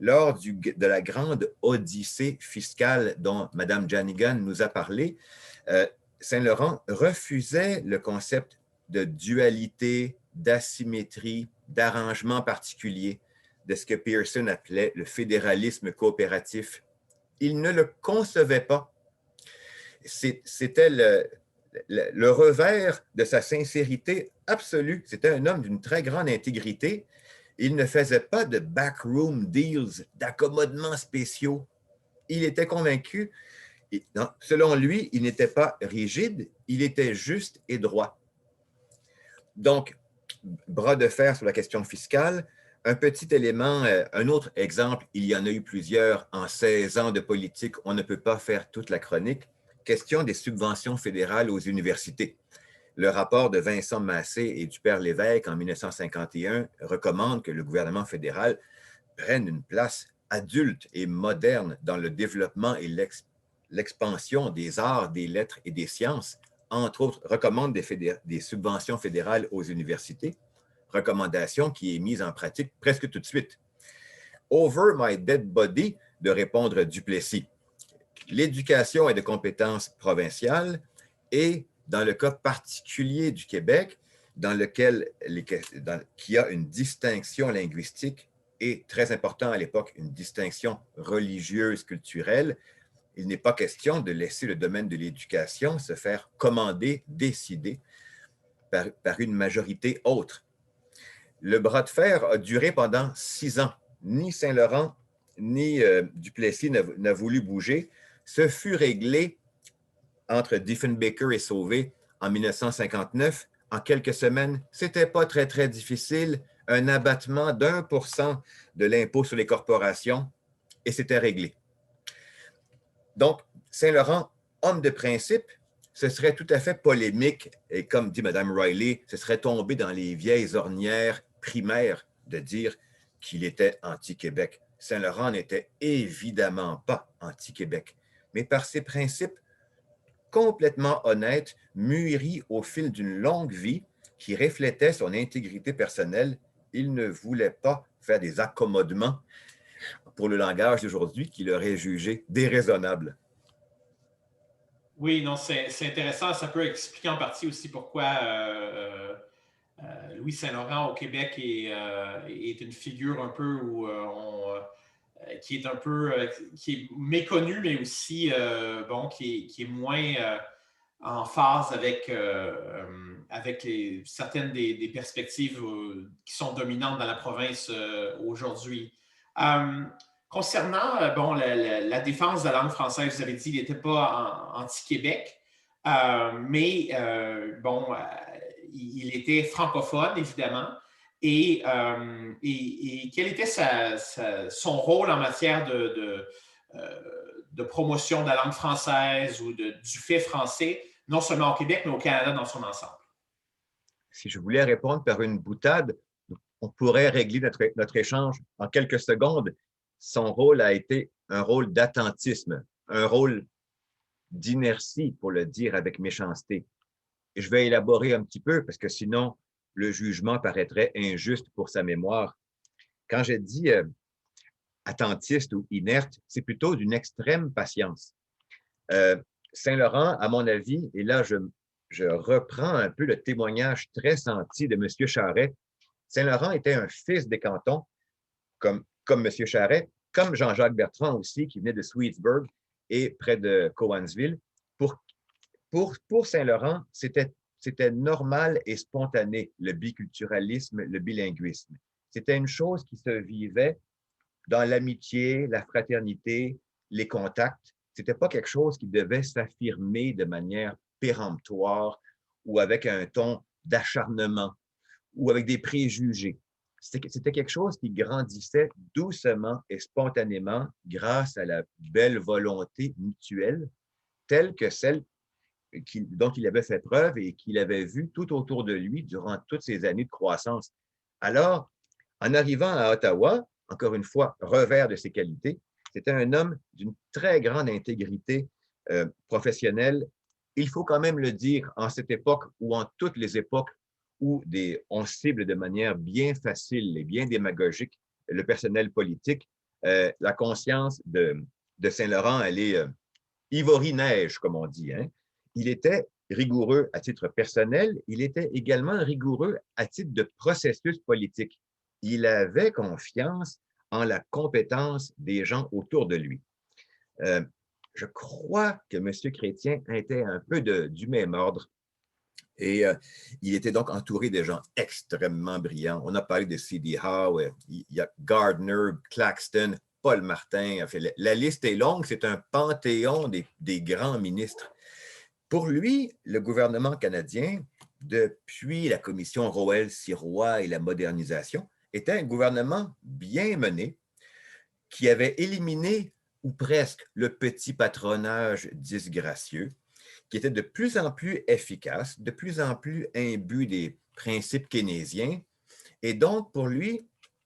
Lors de la grande odyssée fiscale dont Mme Janigan nous a parlé, Saint-Laurent refusait le concept de dualité, d'asymétrie, d'arrangement particulier, de ce que Pearson appelait le fédéralisme coopératif. Il ne le concevait pas. C'était le revers de sa sincérité absolue. C'était un homme d'une très grande intégrité. Il ne faisait pas de backroom deals, d'accommodements spéciaux. Il était convaincu. Selon lui, il n'était pas rigide, il était juste et droit. Donc, bras de fer sur la question fiscale, un petit élément, un autre exemple, il y en a eu plusieurs en 16 ans de politique, on ne peut pas faire toute la chronique, question des subventions fédérales aux universités. Le rapport de Vincent Massé et du Père Lévesque en 1951 recommande que le gouvernement fédéral prenne une place adulte et moderne dans le développement et l'expansion des arts, des lettres et des sciences, entre autres, recommande des subventions fédérales aux universités, recommandation qui est mise en pratique presque tout de suite. Over my dead body, de répondre Duplessis. L'éducation est de compétence provinciale et dans le cas particulier du Québec, dans lequel qui a une distinction linguistique et très important à l'époque, une distinction religieuse, culturelle, il n'est pas question de laisser le domaine de l'éducation se faire commander, décider par une majorité autre. Le bras de fer a duré pendant 6 ans. Ni Saint-Laurent, ni Duplessis n'a voulu bouger. Ce fut réglé entre Diefenbaker et Sauvé en 1959. En quelques semaines, ce n'était pas très, très difficile. Un abattement d'1% de l'impôt sur les corporations et c'était réglé. Donc, Saint-Laurent, homme de principe, ce serait tout à fait polémique et comme dit Mme Riley, ce serait tombé dans les vieilles ornières primaires de dire qu'il était anti-Québec. Saint-Laurent n'était évidemment pas anti-Québec, mais par ses principes complètement honnêtes, mûris au fil d'une longue vie qui reflétait son intégrité personnelle, il ne voulait pas faire des accommodements pour le langage d'aujourd'hui qu'il aurait jugé déraisonnable. Oui, non, c'est intéressant. Ça peut expliquer en partie aussi pourquoi Louis Saint-Laurent au Québec est une figure un peu qui est un peu qui est méconnue, mais aussi bon, qui est moins en phase avec certaines des perspectives qui sont dominantes dans la province aujourd'hui. Concernant bon, la défense de la langue française, vous avez dit qu'il n'était pas anti-Québec, mais bon, il était francophone, évidemment. Et quel était son rôle en matière de promotion de la langue française ou du fait français, non seulement au Québec, mais au Canada dans son ensemble? Si je voulais répondre par une boutade, on pourrait régler notre échange en quelques secondes. Son rôle a été un rôle d'attentisme, un rôle d'inertie, pour le dire avec méchanceté. Et je vais élaborer un petit peu parce que sinon, le jugement paraîtrait injuste pour sa mémoire. Quand j'ai dit attentiste ou inerte, c'est plutôt d'une extrême patience. Saint-Laurent, à mon avis, et là, je reprends un peu le témoignage très senti de M. Charest. Saint-Laurent était un fils des cantons, comme M. Charest, comme Jean-Jacques Bertrand aussi, qui venait de Swedesburg et près de Cowansville. Pour Saint-Laurent, c'était normal et spontané, le biculturalisme, le bilinguisme. C'était une chose qui se vivait dans l'amitié, la fraternité, les contacts. Ce n'était pas quelque chose qui devait s'affirmer de manière péremptoire ou avec un ton d'acharnement ou avec des préjugés. C'était quelque chose qui grandissait doucement et spontanément grâce à la belle volonté mutuelle, telle que celle dont il avait fait preuve et qu'il avait vue tout autour de lui durant toutes ces années de croissance. Alors, en arrivant à Ottawa, encore une fois, revers de ses qualités, c'était un homme d'une très grande intégrité professionnelle. Il faut quand même le dire, en cette époque ou en toutes les époques où on cible de manière bien facile et bien démagogique le personnel politique, la conscience de Saint-Laurent, elle est ivory-neige, comme on dit. Hein? Il était rigoureux à titre personnel, il était également rigoureux à titre de processus politique. Il avait confiance en la compétence des gens autour de lui. Je crois que M. Chrétien était un peu du même ordre et il était donc entouré de gens extrêmement brillants. On a parlé de C.D. Howe, il y a Gardner, Claxton, Paul Martin. Enfin, la liste est longue, c'est un panthéon des grands ministres. Pour lui, le gouvernement canadien, depuis la commission Roel-Sirois et la modernisation, était un gouvernement bien mené qui avait éliminé, ou presque, le petit patronage disgracieux, qui était de plus en plus efficace, de plus en plus imbu des principes keynésiens. Et donc, pour lui,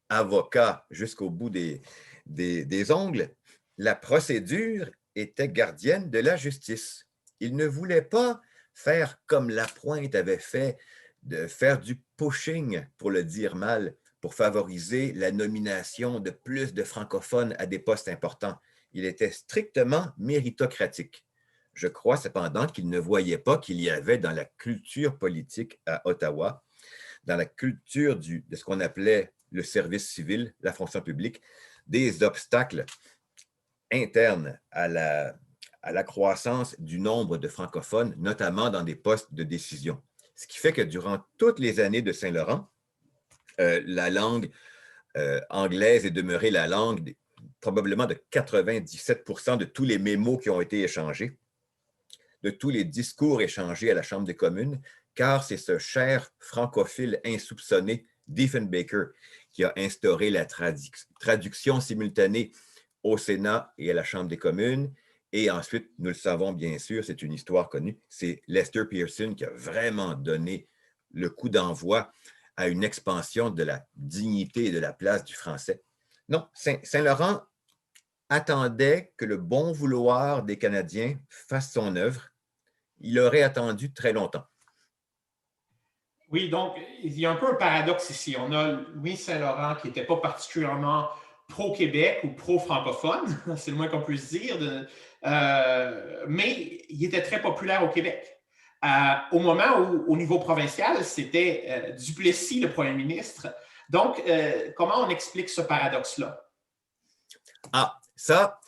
avocat jusqu'au bout des ongles, la procédure était gardienne de la justice. Il ne voulait pas faire comme Lapointe avait fait, de faire du pushing, pour le dire mal, pour favoriser la nomination de plus de francophones à des postes importants. Il était strictement méritocratique. Je crois cependant qu'il ne voyait pas qu'il y avait dans la culture politique à Ottawa, dans la culture de ce qu'on appelait le service civil, la fonction publique, des obstacles internes à la croissance du nombre de francophones, notamment dans des postes de décision. Ce qui fait que durant toutes les années de Saint-Laurent, la langue anglaise est demeurée la langue probablement de 97% de tous les mémos qui ont été échangés, de tous les discours échangés à la Chambre des communes, car c'est ce cher francophile insoupçonné, Diefenbaker, qui a instauré la traduction simultanée au Sénat et à la Chambre des communes. Et ensuite, nous le savons bien sûr, c'est une histoire connue, c'est Lester Pearson qui a vraiment donné le coup d'envoi à une expansion de la dignité et de la place du français. Non, Saint-Laurent attendait que le bon vouloir des Canadiens fasse son œuvre. Il aurait attendu très longtemps. Oui, donc il y a un peu un paradoxe ici. On a Louis Saint-Laurent qui n'était pas particulièrement pro-Québec ou pro-francophone, c'est le moins qu'on puisse dire, mais il était très populaire au Québec. Au moment où, au niveau provincial, c'était Duplessis, le premier ministre. Donc, comment on explique ce paradoxe-là? Ah, ça,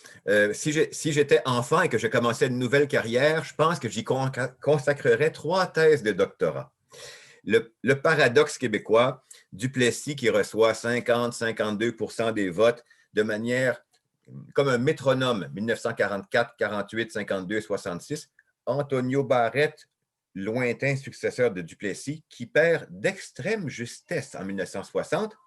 si j'étais enfant et que je commençais une nouvelle carrière, je pense que j'y consacrerais 3 thèses de doctorat. Le paradoxe québécois, Duplessis qui reçoit 50-52% des votes de manière comme un métronome, 1944, 48, 52, 66. Antonio Barrette, lointain successeur de Duplessis, qui perd d'extrême justesse en 1960.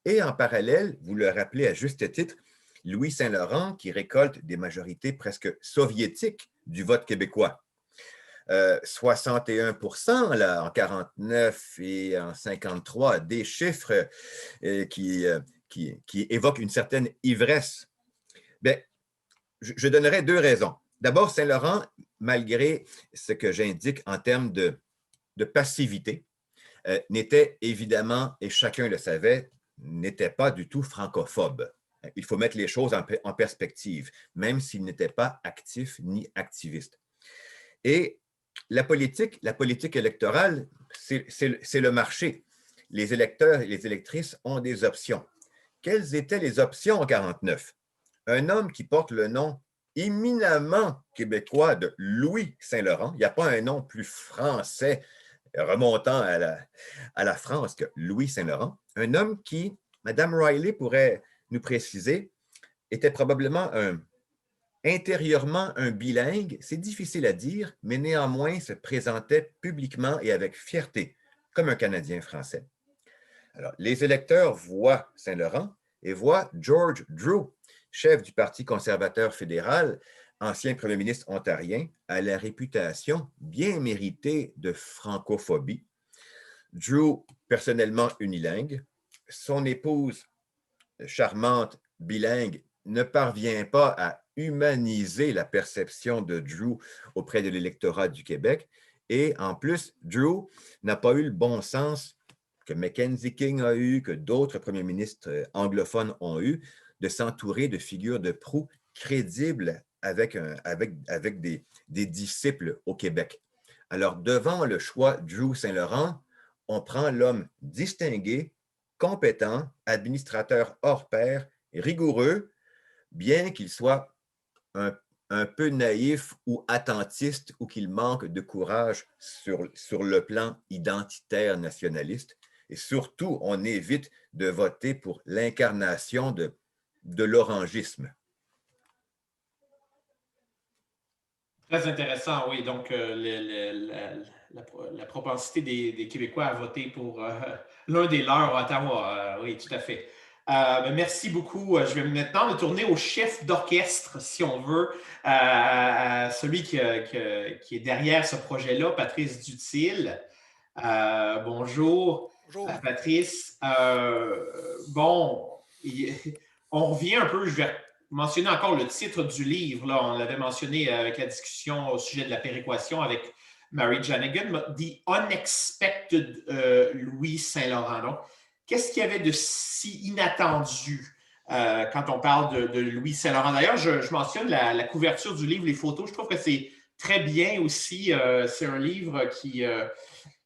Et en parallèle, vous le rappelez à juste titre, Louis Saint-Laurent qui récolte des majorités presque soviétiques du vote québécois. 61% là, en 49 et en 53, des chiffres qui évoquent une certaine ivresse. Bien, je donnerai 2 raisons. D'abord, Saint-Laurent, malgré ce que j'indique en termes de passivité, n'était évidemment, et chacun le savait, n'était pas du tout francophobe. Il faut mettre les choses en perspective, même s'il n'était pas actif ni activiste. Et la politique électorale, c'est le marché. Les électeurs et les électrices ont des options. Quelles étaient les options en 1949? Un homme qui porte le nom éminemment québécois de Louis Saint-Laurent, il n'y a pas un nom plus français remontant à la France que Louis Saint-Laurent, un homme qui, Mme Riley pourrait nous préciser, était probablement intérieurement un bilingue, c'est difficile à dire, mais néanmoins se présentait publiquement et avec fierté comme un Canadien français. Alors, les électeurs voient Saint-Laurent et voient George Drew, chef du Parti conservateur fédéral, ancien premier ministre ontarien, à la réputation bien méritée de francophobie. Drew, personnellement unilingue, son épouse charmante, bilingue, ne parvient pas à humaniser la perception de Drew auprès de l'électorat du Québec. Et en plus, Drew n'a pas eu le bon sens que Mackenzie King a eu, que d'autres premiers ministres anglophones ont eu, de s'entourer de figures de proue crédibles avec des disciples au Québec. Alors, devant le choix Drew Saint-Laurent, on prend l'homme distingué, compétent, administrateur hors pair, rigoureux, bien qu'il soit un peu naïf ou attentiste ou qu'il manque de courage sur le plan identitaire nationaliste. Et surtout, on évite de voter pour l'incarnation de l'orangisme. Très intéressant, oui. Donc, la propensité des Québécois à voter pour l'un des leurs à Ottawa. Oui, tout à fait. Merci beaucoup. Je vais maintenant me tourner au chef d'orchestre, si on veut, celui qui est derrière ce projet-là, Patrice Dutil. Bonjour. Bonjour. Patrice. Bon, on revient un peu, je vais mentionner encore le titre du livre. Là, on l'avait mentionné avec la discussion au sujet de la péréquation avec Mary Janigan, The Unexpected Louis Saint-Laurent. Donc, qu'est-ce qu'il y avait de si inattendu quand on parle de Louis Saint-Laurent? D'ailleurs, je mentionne la couverture du livre, les photos. Je trouve que c'est très bien aussi. C'est un livre qui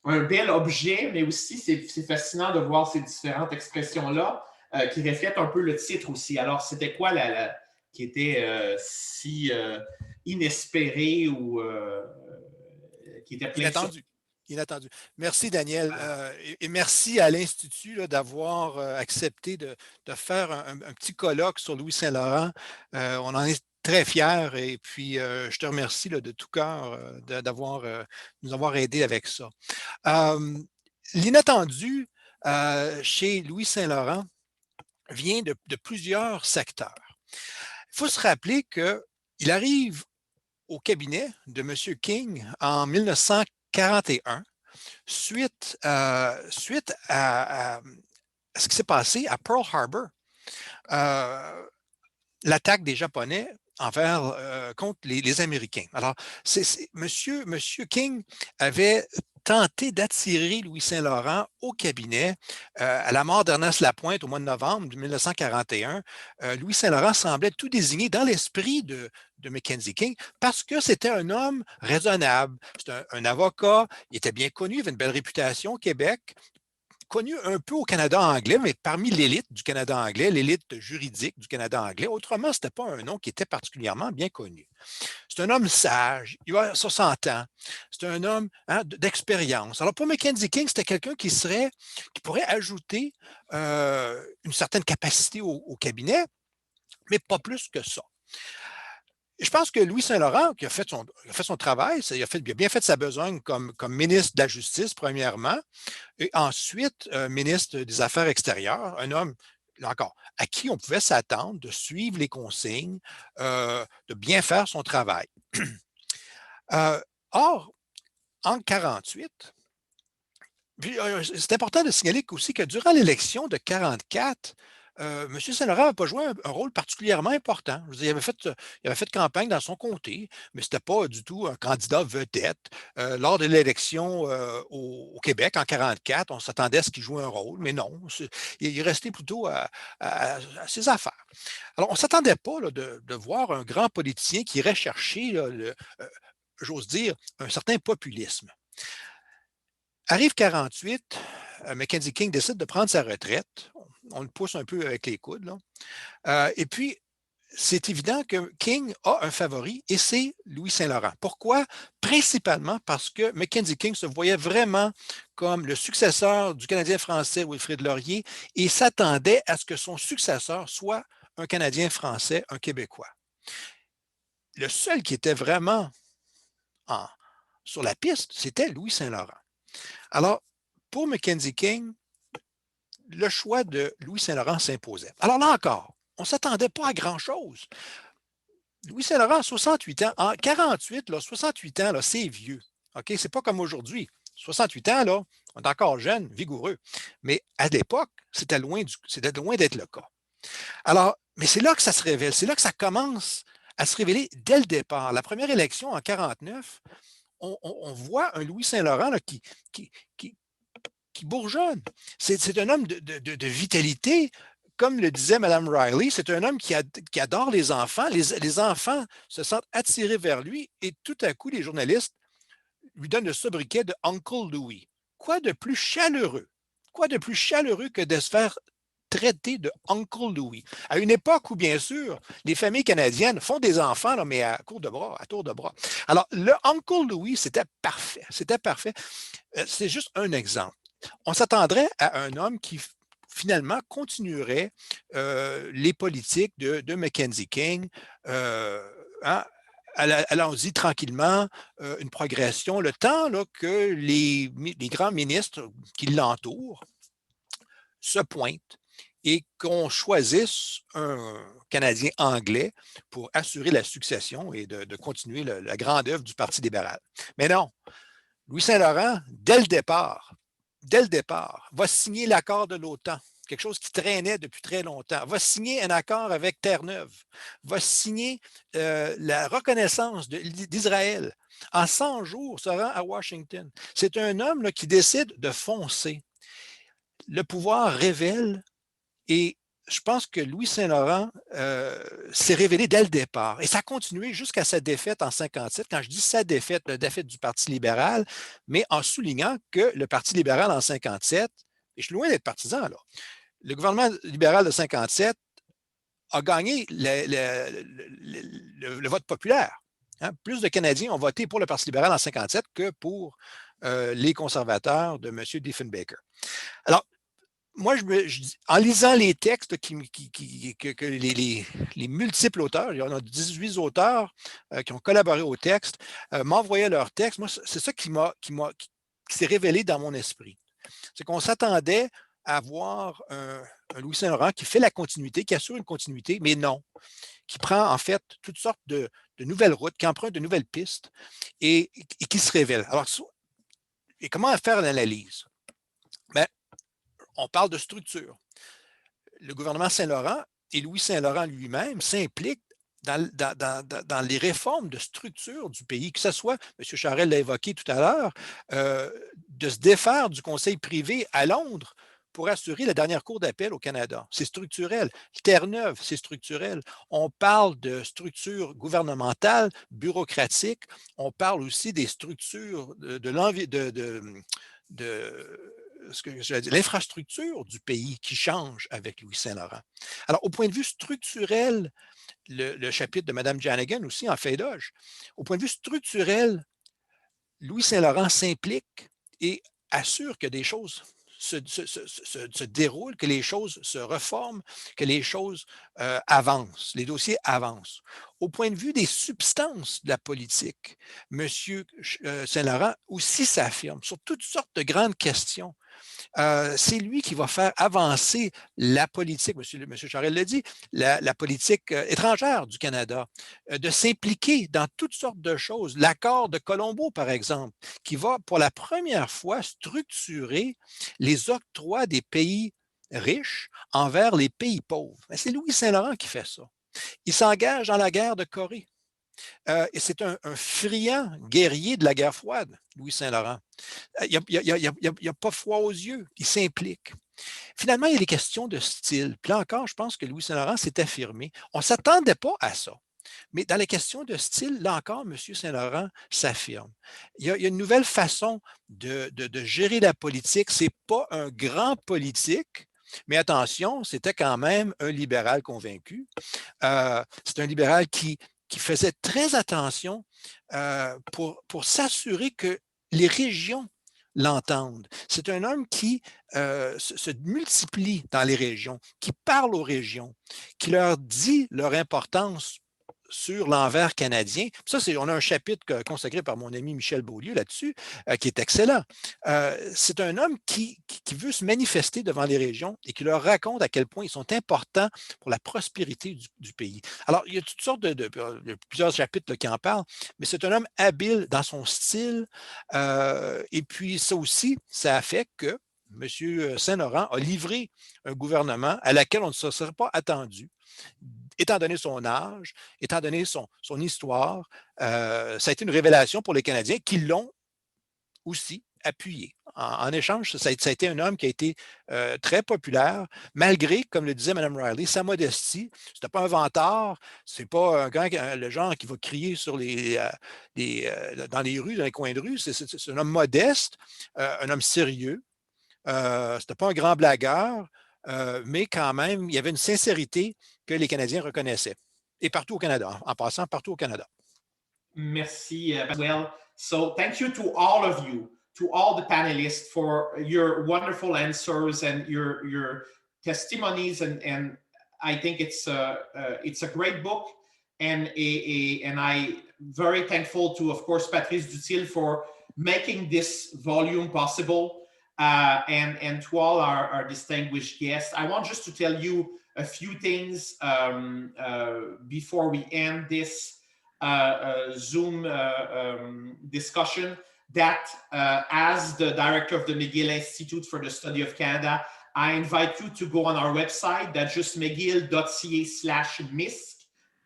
un bel objet, mais aussi c'est fascinant de voir ces différentes expressions-là qui reflètent un peu le titre aussi. Alors, c'était quoi qui était si inespéré ou qui était plein Inattendu. Inattendu. Merci, Daniel. Et merci à l'Institut d'avoir accepté de faire un petit colloque sur Louis Saint-Laurent. On en est très fiers et puis je te remercie de tout cœur nous avoir aidés avec ça. L'inattendu chez Louis Saint-Laurent vient de plusieurs secteurs. Il faut se rappeler qu'il arrive au cabinet de M. King en 1941 suite à ce qui s'est passé à Pearl Harbor, l'attaque des Japonais contre les Américains. Alors, Monsieur King avait tenté d'attirer Louis Saint-Laurent au cabinet. À la mort d'Ernest Lapointe au mois de novembre 1941, Louis Saint-Laurent semblait tout désigner dans l'esprit de Mackenzie King parce que c'était un homme raisonnable. C'était un avocat, il était bien connu, il avait une belle réputation au Québec, connu un peu au Canada anglais, mais parmi l'élite du Canada anglais, l'élite juridique du Canada anglais. Autrement, ce n'était pas un nom qui était particulièrement bien connu. C'est un homme sage, il a 60 ans, c'est un homme d'expérience. Alors pour Mackenzie King, c'était quelqu'un qui pourrait ajouter une certaine capacité au cabinet, mais pas plus que ça. Je pense que Louis Saint-Laurent, qui a fait son travail, il a bien fait sa besogne comme ministre de la Justice, premièrement, et ensuite ministre des Affaires extérieures, un homme, là encore, à qui on pouvait s'attendre de suivre les consignes, de bien faire son travail. Or, en 1948, c'est important de signaler aussi que durant l'élection de 1944, M. Saint-Laurent n'a pas joué un rôle particulièrement important. Je veux dire, il avait fait campagne dans son comté, mais ce n'était pas du tout un candidat vedette. Lors de l'élection au Québec en 1944, on s'attendait à ce qu'il joue un rôle, mais non. Il est resté plutôt à ses affaires. Alors, on ne s'attendait pas de voir un grand politicien qui irait chercher, j'ose dire, un certain populisme. Arrive 1948, Mackenzie King décide de prendre sa retraite. On le pousse un peu avec les coudes, là. Et puis, c'est évident que King a un favori et c'est Louis Saint-Laurent. Pourquoi? Principalement parce que Mackenzie King se voyait vraiment comme le successeur du Canadien français Wilfrid Laurier et s'attendait à ce que son successeur soit un Canadien français, un Québécois. Le seul qui était vraiment sur la piste, c'était Louis Saint-Laurent. Alors, pour Mackenzie King, le choix de Louis Saint-Laurent s'imposait. Alors là encore, on ne s'attendait pas à grand-chose. Louis Saint-Laurent a 68 ans. En 1948, 68 ans, c'est vieux. Okay? Ce n'est pas comme aujourd'hui. 68 ans, là, on est encore jeune, vigoureux. Mais à l'époque, c'était loin d'être le cas. Alors, mais c'est là que ça se révèle. C'est là que ça commence à se révéler dès le départ. La première élection en 1949, on voit un Louis Saint-Laurent là, qui bourgeonne. C'est un homme de vitalité. Comme le disait Mme Riley, c'est un homme qui adore les enfants. Les enfants se sentent attirés vers lui et tout à coup, les journalistes lui donnent le sobriquet de Uncle Louis. Quoi de plus chaleureux? Quoi de plus chaleureux que de se faire traité de Uncle Louis, à une époque où, bien sûr, les familles canadiennes font des enfants, là, mais à tour de bras. Alors, le Uncle Louis, c'était parfait. C'était parfait. C'est juste un exemple. On s'attendrait à un homme qui, finalement, continuerait les politiques de Mackenzie King, allons-y tranquillement, une progression, le temps là, que les grands ministres qui l'entourent se pointent et qu'on choisisse un Canadien anglais pour assurer la succession et de continuer la grande œuvre du Parti libéral. Mais non, Louis Saint-Laurent, dès le départ, va signer l'accord de l'OTAN quelque chose qui traînait depuis très longtemps, va signer un accord avec Terre-Neuve, va signer la reconnaissance d'Israël. En 100 jours, se rend à Washington. C'est un homme là, qui décide de foncer. Le pouvoir révèle et je pense que Louis Saint-Laurent s'est révélé dès le départ. Et ça a continué jusqu'à sa défaite en 1957. Quand je dis sa défaite, la défaite du Parti libéral, mais en soulignant que le Parti libéral en 1957, et je suis loin d'être partisan là, le gouvernement libéral de 1957 a gagné le vote populaire. Hein? Plus de Canadiens ont voté pour le Parti libéral en 1957 que pour les conservateurs de M. Diefenbaker. Alors, moi, en lisant les textes que les multiples auteurs, il y en a 18 auteurs qui ont collaboré au texte, m'envoyaient leurs textes. Moi, c'est ça qui s'est révélé dans mon esprit. C'est qu'on s'attendait à voir un Louis Saint-Laurent qui fait la continuité, qui assure une continuité, mais non, qui prend en fait toutes sortes de nouvelles routes, qui emprunte de nouvelles pistes et qui se révèle. Alors, et comment faire l'analyse? Bien, on parle de structure. Le gouvernement Saint-Laurent et Louis Saint-Laurent lui-même s'impliquent dans les réformes de structure du pays, que ce soit, M. Charest l'a évoqué tout à l'heure, de se défaire du conseil privé à Londres pour assurer la dernière cour d'appel au Canada. C'est structurel. Terre-Neuve, c'est structurel. On parle de structures gouvernementales, bureaucratiques. On parle aussi des structures de l'infrastructure du pays qui change avec Louis Saint-Laurent. Alors, au point de vue structurel, le chapitre de Mme Janigan aussi en fait éloge. Au point de vue structurel, Louis Saint-Laurent s'implique et assure que des choses se déroulent, que les choses se reforment, que les choses avancent, les dossiers avancent. Au point de vue des substances de la politique, M. Saint-Laurent aussi s'affirme sur toutes sortes de grandes questions. C'est lui qui va faire avancer la politique, M. Charest l'a dit, la politique étrangère du Canada, de s'impliquer dans toutes sortes de choses. L'accord de Colombo, par exemple, qui va pour la première fois structurer les octrois des pays riches envers les pays pauvres. C'est Louis Saint-Laurent qui fait ça. Il s'engage dans la guerre de Corée. Et c'est un friand guerrier de la guerre froide, Louis Saint-Laurent. Il n'y a pas froid aux yeux, il s'implique. Finalement, il y a des questions de style. Puis là encore, je pense que Louis Saint-Laurent s'est affirmé. On ne s'attendait pas à ça. Mais dans les questions de style, là encore, M. Saint-Laurent s'affirme. Il y a une nouvelle façon de gérer la politique. Ce n'est pas un grand politique, mais attention, c'était quand même un libéral convaincu. C'est un libéral qui faisait très attention pour s'assurer que les régions l'entendent. C'est un homme qui se multiplie dans les régions, qui parle aux régions, qui leur dit leur importance sur l'envers canadien. Ça, on a un chapitre consacré par mon ami Michel Beaulieu là-dessus, qui est excellent. C'est un homme qui veut se manifester devant les régions et qui leur raconte à quel point ils sont importants pour la prospérité du pays. Alors, il y a toutes sortes il y a plusieurs chapitres là, qui en parlent, mais c'est un homme habile dans son style. Et puis, ça aussi, ça a fait que M. Saint-Laurent a livré un gouvernement à laquelle on ne se serait pas attendu, étant donné son âge, étant donné son histoire. Ça a été une révélation pour les Canadiens qui l'ont aussi appuyé. En échange, ça a été un homme qui a été très populaire, malgré, comme le disait Mme Riley, sa modestie. Ce n'était pas un vantard, c'est pas le genre qui va crier dans les rues, dans les coins de rue. C'est un homme modeste, un homme sérieux. C'était pas un grand blagueur, mais quand même, il y avait une sincérité que les Canadiens reconnaissaient. Et partout au Canada, en passant partout au Canada. Merci as well. So thank you to all of you, to all the panelists for your wonderful answers and your testimonies. And I think it's a great book. And I'm very thankful to, of course, Patrice Dutil for making this volume possible. And to all our distinguished guests, I want just to tell you a few things before we end this Zoom discussion, that as the director of the McGill Institute for the Study of Canada, I invite you to go on our website. That's just mcgill.ca/misc,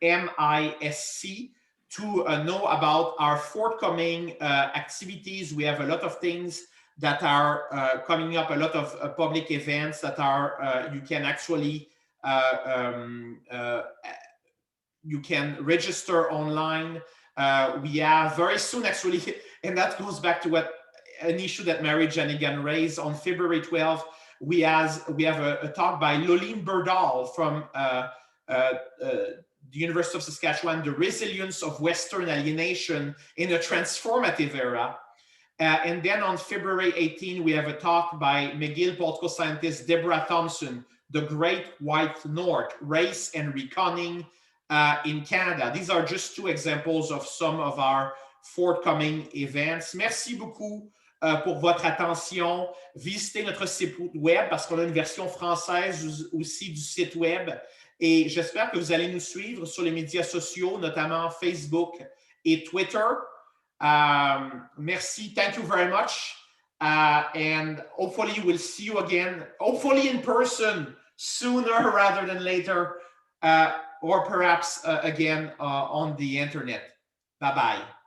MISC, to know about our forthcoming activities. We have a lot of things that are coming up, a lot of public events that are, you can actually, you can register online. We have very soon, actually, and that goes back to what an issue that Mary Janigan raised on February 12th. We have a talk by Loline Berdahl from the University of Saskatchewan, The Resilience of Western Alienation in a Transformative Era. And then on February 18, we have a talk by McGill political scientist Deborah Thompson, The Great White North, Race and Reckoning in Canada. These are just two examples of some of our forthcoming events. Merci beaucoup pour votre attention. Visitez notre site web parce qu'on a une version française aussi du site web. Et j'espère que vous allez nous suivre sur les médias sociaux, notamment Facebook et Twitter. Merci. Thank you very much. And hopefully we'll see you again, hopefully in person sooner rather than later, or perhaps again on the internet. Bye-bye.